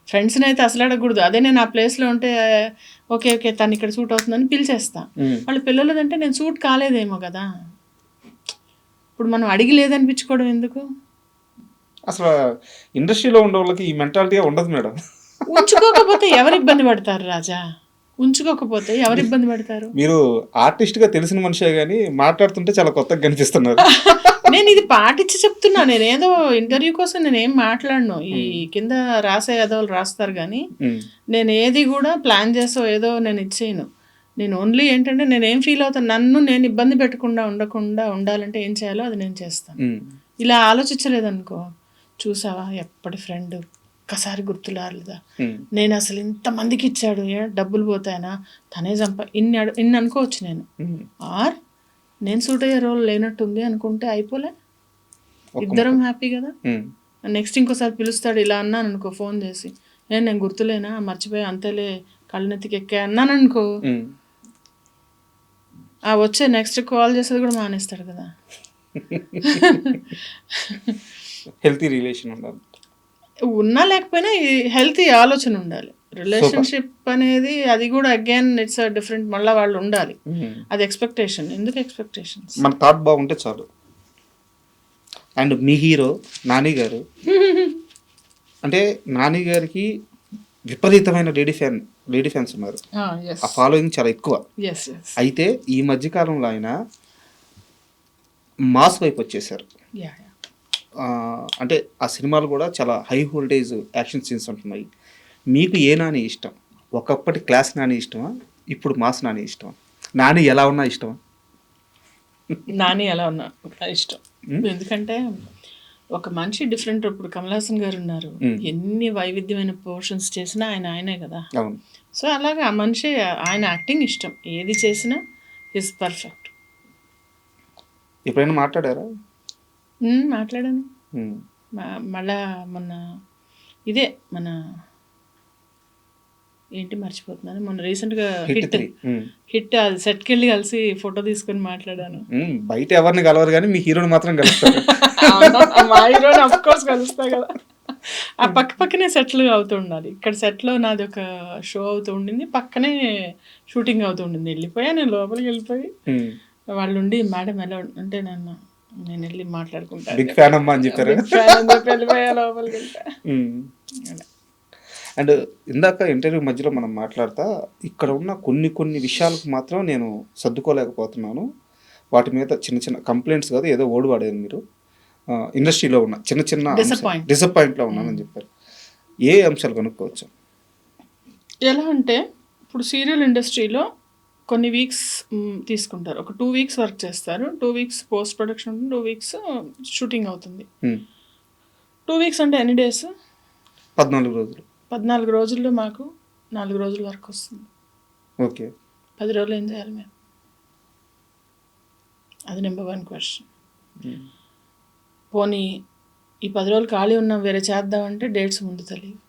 ఫ్రెండ్స్ని అయితే అసలు అడగకూడదు. అదే నేను ఆ ప్లేస్లో ఉంటే ఓకే ఓకే తను ఇక్కడ సూట్ అవుతుందని పిలిచేస్తా. వాళ్ళ పిల్లలదంటే నేను సూట్ కాలేదేమో కదా, ఇప్పుడు మనం అడిగి లేదనిపించుకోవడం ఎందుకు? అసలు ఇండస్ట్రీలో ఉండే వాళ్ళకి ఈ మెంటాలిటీ ఉండదు మేడం. ఉంచుకోకపోతే ఎవరు ఇబ్బంది పడతారు రాజా? ఉంచుకోకపోతే ఎవరు ఇబ్బంది పడతారు? మీరు ఆర్టిస్ట్గా తెలిసిన మనిషే కానీ మాట్లాడుతుంటే చాలా కొత్తగా కనిపిస్తున్నారు. నేను ఇది పాటించి చెప్తున్నా. నేనేదో ఇంటర్వ్యూ కోసం నేనేం మాట్లాడను. ఈ కింద రాసే ఎదవలు రాస్తారు కానీ నేను ఏది కూడా ప్లాన్ చేసో ఏదో నేను ఇచ్చేయను. నేను ఓన్లీ ఏంటంటే నేనేం ఫీల్ అవుతాను, నన్ను నేను ఇబ్బంది పెట్టకుండా ఉండాలంటే ఏం చేయాలో అది నేను చేస్తాను. ఇలా ఆలోచించలేదనుకో, చూసావా ఎప్పటి ఫ్రెండ్ ఒక్కసారి గుర్తులారలేదా, నేను అసలు ఇంతమందికి ఇచ్చాడు, డబ్బులు పోతాయనా, తనే ఇన్ని అనుకోవచ్చు నేను. ఆర్ నేను సూట్ అయ్యే రోల్ లేనట్టుంది అనుకుంటే అయిపోలే, ఇద్దరం హ్యాపీ కదా. నెక్స్ట్ ఇంకోసారి పిలుస్తాడు ఇలా అన్నాను అనుకో ఫోన్ చేసి, నేను గుర్తులేనా, మర్చిపోయా, అంతేలే కళ్ళనెత్తికి ఎక్కా అన్నాను అనుకో, ఆ వచ్చే నెక్స్ట్ కాల్ చేసేది కూడా మానేస్తాడు కదా. హెల్తీ రిలేషన్ ఉండాలి, ఉన్నా లేకపోయినా హెల్తీ ఆలోచన ఉండాలి. రిలేషన్షిప్ అనేది అది కూడా అగైన్ ఇట్స్ డిఫరెంట్. మళ్ళీ వాళ్ళు ఉండాలి, అది ఎక్స్పెక్టేషన్. ఎందుకు ఎక్స్పెక్టేషన్స్? మన థాట్ బాగుంటే చాలు. అండ్ మీ హీరో నాని గారు అంటే నాని గారికి విపరీతమైన లేడీ ఫ్యాన్స్ ఉన్నారు. ఆ ఫాలోయింగ్ చాలా ఎక్కువ. అయితే ఈ మధ్యకాలంలో ఆయన మాస్ వైపు వచ్చేసారు. అంటే ఆ సినిమాలు కూడా చాలా హై వోల్టేజ్ యాక్షన్ సీన్స్ ఉంటున్నాయి. మీకు ఏ నాని ఇష్టం? ఒకప్పటి క్లాస్ నాని ఇష్టమా, ఇప్పుడు మాస్ నాని ఇష్టమా? నాని ఎలా ఉన్నా ఇష్టమా? నాని ఎలా ఉన్నా ఇష్టం. ఎందుకంటే ఒక మనిషి డిఫరెంట్. ఇప్పుడు కమల్ హాసన్ గారు ఉన్నారు, ఎన్ని వైవిధ్యమైన పోర్షన్స్ చేసినా ఆయనే కదా. సో అలాగే ఆ మనిషి, ఆయన యాక్టింగ్ ఇష్టం, ఏది చేసినా ఈజ్ పర్ఫెక్ట్. ఎప్పుడైనా మాట్లాడారా? మాట్లాడాను. మళ్ళా మొన్న ఇదే మన ఏంటి మర్చిపోతున్నాను, మొన్న రీసెంట్గా హిట్ అది సెట్కి వెళ్ళి కలిసి ఫోటో తీసుకొని మాట్లాడాను. బయట ఎవరిని కలవరు కానీ మీ హీరోని మాత్రం కలుస్తారు. మా హీరోని అఫ్ కోర్స్ కలుస్తా కదా. ఆ పక్కనే సెట్లు అవుతూ ఉండాలి. ఇక్కడ సెట్లో నాది ఒక షో అవుతూ ఉండింది, పక్కనే షూటింగ్ అవుతూ ఉండింది. వెళ్ళిపోయా నేను, లోపలికి వెళ్ళిపోయి వాళ్ళు ఉండి మేడం ఎలా అంటే నేను వెళ్ళి మాట్లాడుకుంటాను, బిగ్ ఫ్యాన్ అమ్మా అని చెప్పారు. వెళ్ళిపోయా లోపలికి వెళ్తా. అండ్ ఇందాక ఇంటర్వ్యూ మధ్యలో మనం మాట్లాడతా ఇక్కడ ఉన్న కొన్ని విషయాలకు మాత్రం నేను సర్దుకోలేకపోతున్నాను. వాటి మీద చిన్న కంప్లైంట్స్ కాదు, ఏదో ఓడి వాడేది మీరు ఇండస్ట్రీలో ఉన్న చిన్న డిసప్పాయింట్లో ఉన్నానని చెప్పారు. ఏ అంశాలు కనుక్కోవచ్చు? ఎలా అంటే ఇప్పుడు సీరియల్ ఇండస్ట్రీలో కొన్ని వీక్స్ తీసుకుంటారు, ఒక 2 వీక్స్ వర్క్ చేస్తారు, 2 వీక్స్ పోస్ట్ ప్రొడక్షన్ ఉంటుంది, 2 వీక్స్ షూటింగ్ అవుతుంది. 2 వీక్స్ అంటే ఎన్ని డేస్? 14 రోజులు. 14 రోజుల్లో మాకు 4 రోజులు వర్క్ వస్తుంది. ఓకే, 10 రోజులు ఏం చేయాలి మేము? అది నెంబర్ 1 క్వశ్చన్. పోనీ ఈ 10 రోజులు ఖాళీ ఉన్నాం వేరే చేద్దామంటే డేట్స్ ముందు తెలియదు.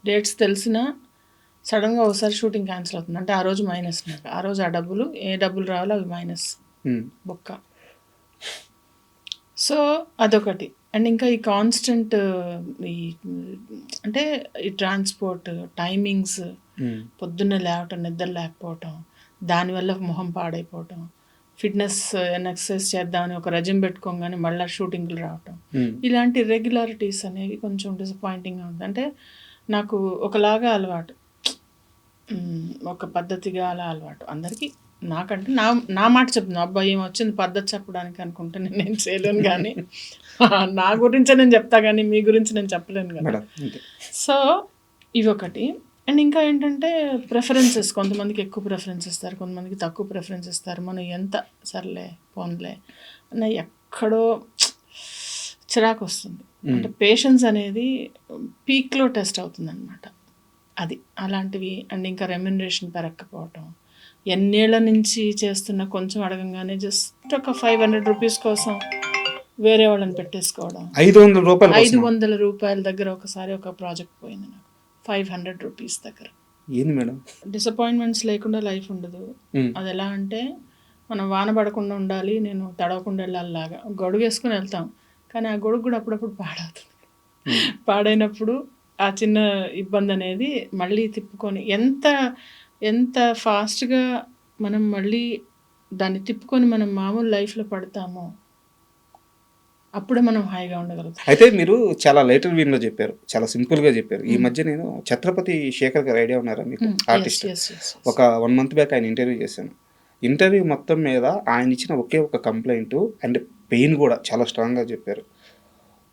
డేట్స్ తెలిసినా సడన్గా ఒకసారి షూటింగ్ క్యాన్సిల్ అవుతుంది అంటే ఆ రోజు మైనస్. నాకు ఆ రోజు ఏ డబ్బులు రావాలో అవి మైనస్ బొక్క. సో అదొకటి. అండ్ ఇంకా ఈ కాన్స్టెంట్ అంటే ఈ ట్రాన్స్పోర్ట్ టైమింగ్స్, పొద్దున్నే లేవటం, నిద్ర లేకపోవటం, దానివల్ల మొహం పాడైపోవటం, ఫిట్నెస్ ఎక్సర్సైజ్ చేద్దామని ఒక రెజిమ్ పెట్టుకోగానే మళ్ళీ షూటింగ్లు రావటం, ఇలాంటి ఇర్రెగ్యులారిటీస్ అనేవి కొంచెం డిసప్పాయింటింగ్గా ఉంది. అంటే నాకు ఒకలాగా అలవాటు, ఒక పద్ధతిగా అలా అలవాటు అందరికీ. నాకంటే నా మాట చెప్తున్నాను, అబ్బాయి ఏం వచ్చింది పద్ధతి చెప్పడానికి అనుకుంటే నేను చేయలేను, కానీ నా గురించే నేను చెప్తా కానీ మీ గురించి నేను చెప్పలేను కదా. సో ఇవి ఒకటి. అండ్ ఇంకా ఏంటంటే ప్రిఫరెన్సెస్, కొంతమందికి ఎక్కువ ప్రిఫరెన్స్ ఇస్తారు, కొంతమందికి తక్కువ ప్రిఫరెన్స్ ఇస్తారు. మనం ఎంత సర్లే పోన్లే అన్న ఎక్కడో చిరాకు వస్తుంది. అంటే పేషెన్స్ అనేది పీక్లో టెస్ట్ అవుతుంది అనమాట అది. అలాంటివి. అండ్ ఇంకా రెమ్యునరేషన్ పెరగకపోవటం, ఎన్నేళ్ల నుంచి చేస్తున్న కొంచెం అడగంగానే జస్ట్ ఒక 500 రూపీస్ కోసం వేరే వాళ్ళని పెట్టేసుకోవడం. 500 రూపాయల దగ్గర ఒకసారి ఒక ప్రాజెక్ట్ పోయింది నాకు, 500 రూపీస్ దగ్గర. ఏంది మేడం? డిసప్పాయింట్మెంట్స్ లేకుండా లైఫ్ ఉండదు. అది ఎలా అంటే మనం వాన పడకుండా ఉండాలి, నేను తడవకుండా వెళ్ళాలిలాగా గొడుగు వేసుకుని వెళ్తాం. కానీ ఆ గొడుగు కూడా అప్పుడప్పుడు పాడవుతుంది. పాడైనప్పుడు ఆ చిన్న ఇబ్బంది అనేది మళ్ళీ తిప్పుకొని ఎంత ఫాస్ట్గా మనం మళ్ళీ దాన్ని తిప్పుకొని మనం మామూలు లైఫ్లో పడతామో అప్పుడే మనం హాయిగా ఉండగలుగుతాం. అయితే మీరు చాలా లైటర్ వీన్లో చెప్పారు, చాలా సింపుల్గా చెప్పారు. ఈ మధ్య నేను ఛత్రపతి శేఖర్ గారు ఐడియా ఉన్నారా మీకు? ఆర్టిస్ట్. ఒక 1 month బ్యాక్ ఆయన ఇంటర్వ్యూ చేశాను. ఇంటర్వ్యూ మొత్తం మీద ఆయన ఇచ్చిన ఒకే ఒక కంప్లైంట్ అండ్ పెయిన్ కూడా చాలా స్ట్రాంగ్గా చెప్పారు.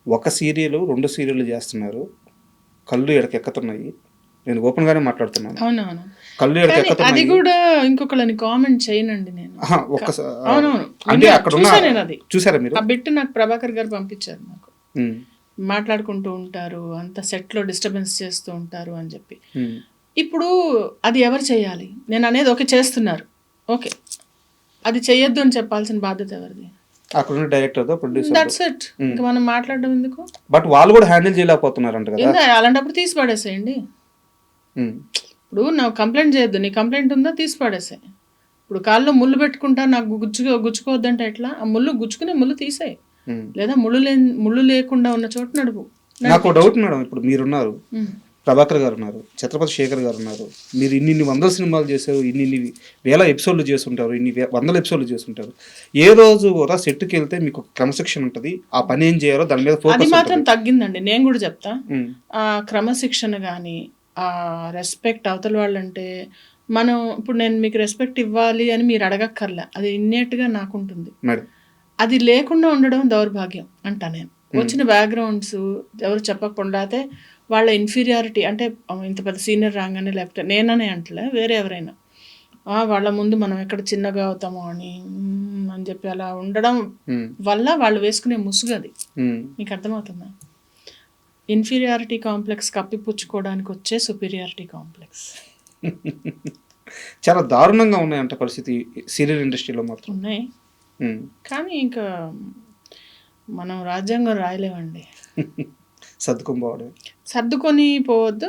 ఒక సీరియల్ 2 సీరియల్ చేస్తున్నారు, కళ్ళు ఎడకెక్కుతున్నాయి. నేను ఓపెన్గానే మాట్లాడుతున్నాను. అవునవును, కళ్ళు అది ఎడకెక్కుతున్నాయి. కూడా ఇంకొకళ్ళని కామెంట్ చేయనండి నేను. అవునవును, అంటే అక్కడ చూసాను నేను. అది చూసారా మీరు? ఆ బిట్ నాకు ప్రభాకర్ గారు పంపించారు. నాకు ఉమ్, మాట్లాడుకుంటూ ఉంటారు, అంత సెట్లో డిస్టర్బెన్స్ చేస్తూ ఉంటారు అని చెప్పి. ఉమ్, ఇప్పుడు అది ఎవరు చేయాలి? నేను అనేది ఓకే చేస్తున్నారు, ఓకే, అది చెయ్యొద్దు అని చెప్పాల్సిన బాధ్యత ఎవరిది? అక్కడున్న డైరెక్టర్తో ప్రొడ్యూసర్. That's it. ఇంకా మనం మాట్లాడడం ఎందుకు? బట్ వాళ్ళు కూడా హ్యాండిల్ చేయలేకపోతున్నారంట కదా. ఇంకా అలాంటప్పుడు తీసి పడేసేయండి. ఉమ్, ఇప్పుడు నాకు కంప్లైంట్ చేయొద్దు, నీ కంప్లైంట్ ఉందా తీసి పడేసాయి. ఇప్పుడు కాల్లో ముళ్ళు పెట్టుకుంటా, నాకు గుచ్చుకోవద్దంటే ఎట్లా? ఆ గుచ్చుకునే ముళ్ళు తీసేయి, ఉమ్. లేదా ముళ్ళు లేకుండా ఉన్న చోట నడుపు. నాకు డౌట్ మేడం, ఇప్పుడు మీరున్నారు, ప్రభాకర్ గారు ఉన్నారు, ఛత్రపతి శేఖర్ గారు ఉన్నారు, మీరు ఇన్ని 100 సినిమాలు చేశారు, ఇన్ని వేల ఎపిసోడ్లు చేస్తుంటారు, ఇన్ని 100 ఎపిసోడ్లు చేస్తుంటారు. ఏ రోజు కూడా సెట్కి వెళ్తే మీకు క్రమశిక్షణ ఉంటుంది, ఆ పని ఏం చేయాలో దాని మీద అది ఫోకస్ మాత్రం తగ్గిందండి. నేను కూడా చెప్తా, ఆ క్రమశిక్షణ కానీ ఆ రెస్పెక్ట్ అవతల వాళ్ళంటే మనం ఇప్పుడు నేను మీకు రెస్పెక్ట్ ఇవ్వాలి అని మీరు అడగక్కర్లే, అది ఇన్నేట్గా నాకు ఉంటుంది. మేడం అది లేకుండా ఉండడం దౌర్భాగ్యం అంటా నేను. వచ్చిన బ్యాక్గ్రౌండ్స్ ఎవరు చెప్పకుండా అయితే వాళ్ళ ఇన్ఫీరియారిటీ, అంటే ఇంత పెద్ద సీనియర్ రాగానే, లేకపోతే నేననే అంటలే, వేరే ఎవరైనా వాళ్ళ ముందు మనం ఎక్కడ చిన్నగా అవుతామో అని చెప్పి అలా ఉండడం వల్ల వాళ్ళు వేసుకునే ముసుగు అది. మీకు అర్థమవుతుందా? ఇన్ఫీరియారిటీ కాంప్లెక్స్ కప్పిపుచ్చుకోవడానికి వచ్చే సుపీరియారిటీ కాంప్లెక్స్. చాలా దారుణంగా ఉన్నాయంట పరిస్థితి సీరియల్ ఇండస్ట్రీలో మాత్రం ఉన్నాయి. కానీ ఇంకా మనం రాజ్యాంగం రాయలేమండి. సర్దుకొని పోవద్దు.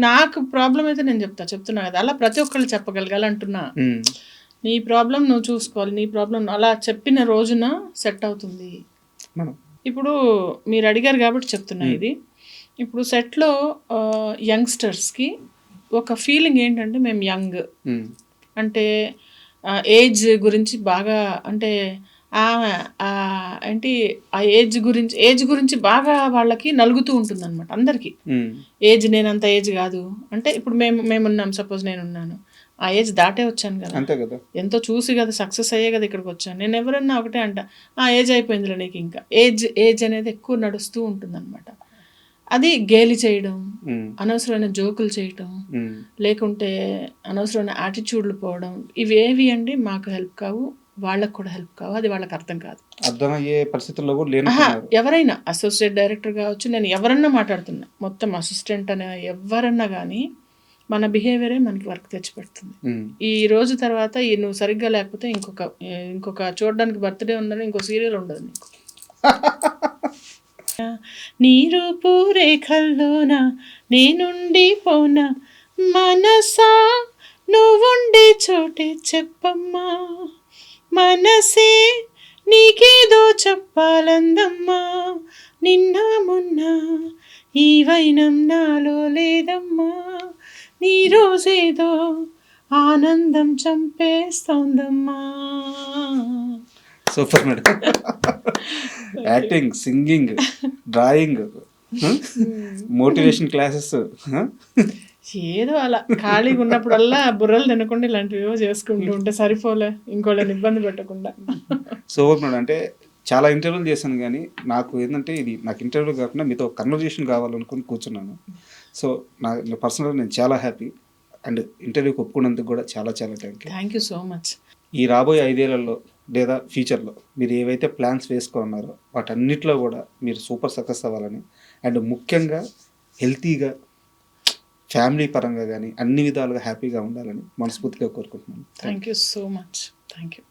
నాకు ప్రాబ్లం అయితే నేను చెప్తున్నా కదా, అలా ప్రతి ఒక్కళ్ళు చెప్పగలగాలంటున్నా. నీ ప్రాబ్లం నువ్వు చూసుకోవాలి, నీ ప్రాబ్లం అలా చెప్పిన రోజున సెట్ అవుతుంది. ఇప్పుడు మీరు అడిగారు కాబట్టి చెప్తున్నా ఇది. ఇప్పుడు సెట్లో యంగ్స్టర్స్కి ఒక ఫీలింగ్ ఏంటంటే మేము యంగ్, అంటే ఏజ్ గురించి బాగా, అంటే ఏంటి ఆ ఏజ్ గురించి బాగా వాళ్ళకి నలుగుతూ ఉంటుంది అనమాట అందరికి. ఏజ్ నేనంత ఏజ్ కాదు అంటే, ఇప్పుడు మేమున్నాం, సపోజ్ నేనున్నాను, ఆ ఏజ్ దాటే వచ్చాను కదా, ఎంతో చూసి కదా సక్సెస్ అయ్యే కదా ఇక్కడికి వచ్చాను. నేను ఎవరన్నా ఒకటే అంట, ఆ ఏజ్ అయిపోయిందిలే నీకు, ఇంకా ఏజ్ అనేది ఎక్కువ నడుస్తూ ఉంటుంది అనమాట. అది గేలి చేయడం, అనవసరమైన జోకులు చేయటం, లేకుంటే అనవసరమైన యాటిట్యూడ్లు పోవడం, ఇవేవి అండి మాకు హెల్ప్ కావు, వాళ్ళకు కూడా హెల్ప్ కావు. అది వాళ్ళకి అర్థం కాదు, అర్థమయ్యే పరిస్థితుల్లో కూడా. ఎవరైనా అసోసియేట్ డైరెక్టర్ కావచ్చు, నేను ఎవరన్నా మాట్లాడుతున్నా, మొత్తం అసిస్టెంట్ అనే ఎవరన్నా కానీ మన బిహేవియరే మనకి వర్క్ తెచ్చిపెడుతుంది. ఈ రోజు తర్వాత నువ్వు సరిగ్గా లేకపోతే ఇంకొక చూడడానికి బర్త్డే ఉందని ఇంకో సీరియల్ ఉండదు నీకు. నీ రూపు రేఖల్లోన నేనుండి పోనా, మనసా నువ్వుండే చోటే చెప్పమ్మా, మనసే నీకేదో చెప్పాలందమ్మా, నిన్న మొన్న ఈ వైనం నాలో లేదమ్మా, నీ రోజేదో ఆనందం చంపేస్తోందమ్మా. Super madam. Acting, singing, drawing, motivation classes, ఏదో అలా ఖాళీగా ఉన్నప్పుడల్లా బుర్రలు తినకుండా ఇలాంటివి చేసుకుంటూ ఉంటే సరిపోలే, ఇంకోళ్ళని ఇబ్బంది పెట్టకుండా. Super madam. అంటే చాలా ఇంటర్వ్యూలు చేశాను కానీ నాకు ఏంటంటే ఇది నాకు ఇంటర్వ్యూ కాకుండా మీతో కన్వర్జేషన్ కావాలనుకుని కూర్చున్నాను. సో నా పర్సనల్గా నేను చాలా హ్యాపీ, అండ్ ఇంటర్వ్యూకి ఒప్పుకున్నందుకు కూడా చాలా చాలా థ్యాంక్ యూ సో మచ్. ఈ రాబోయే 5 ఏళ్లలో లేదా ఫ్యూచర్లో మీరు ఏవైతే ప్లాన్స్ వేసుకున్నారో వాటన్నిటిలో కూడా మీరు సూపర్ సక్సెస్ అవ్వాలని, అండ్ ముఖ్యంగా హెల్తీగా, ఫ్యామిలీ పరంగా కానీ అన్ని విధాలుగా హ్యాపీగా ఉండాలని మనస్ఫూర్తిగా కోరుకుంటున్నాను. Thank you so much. Thank you.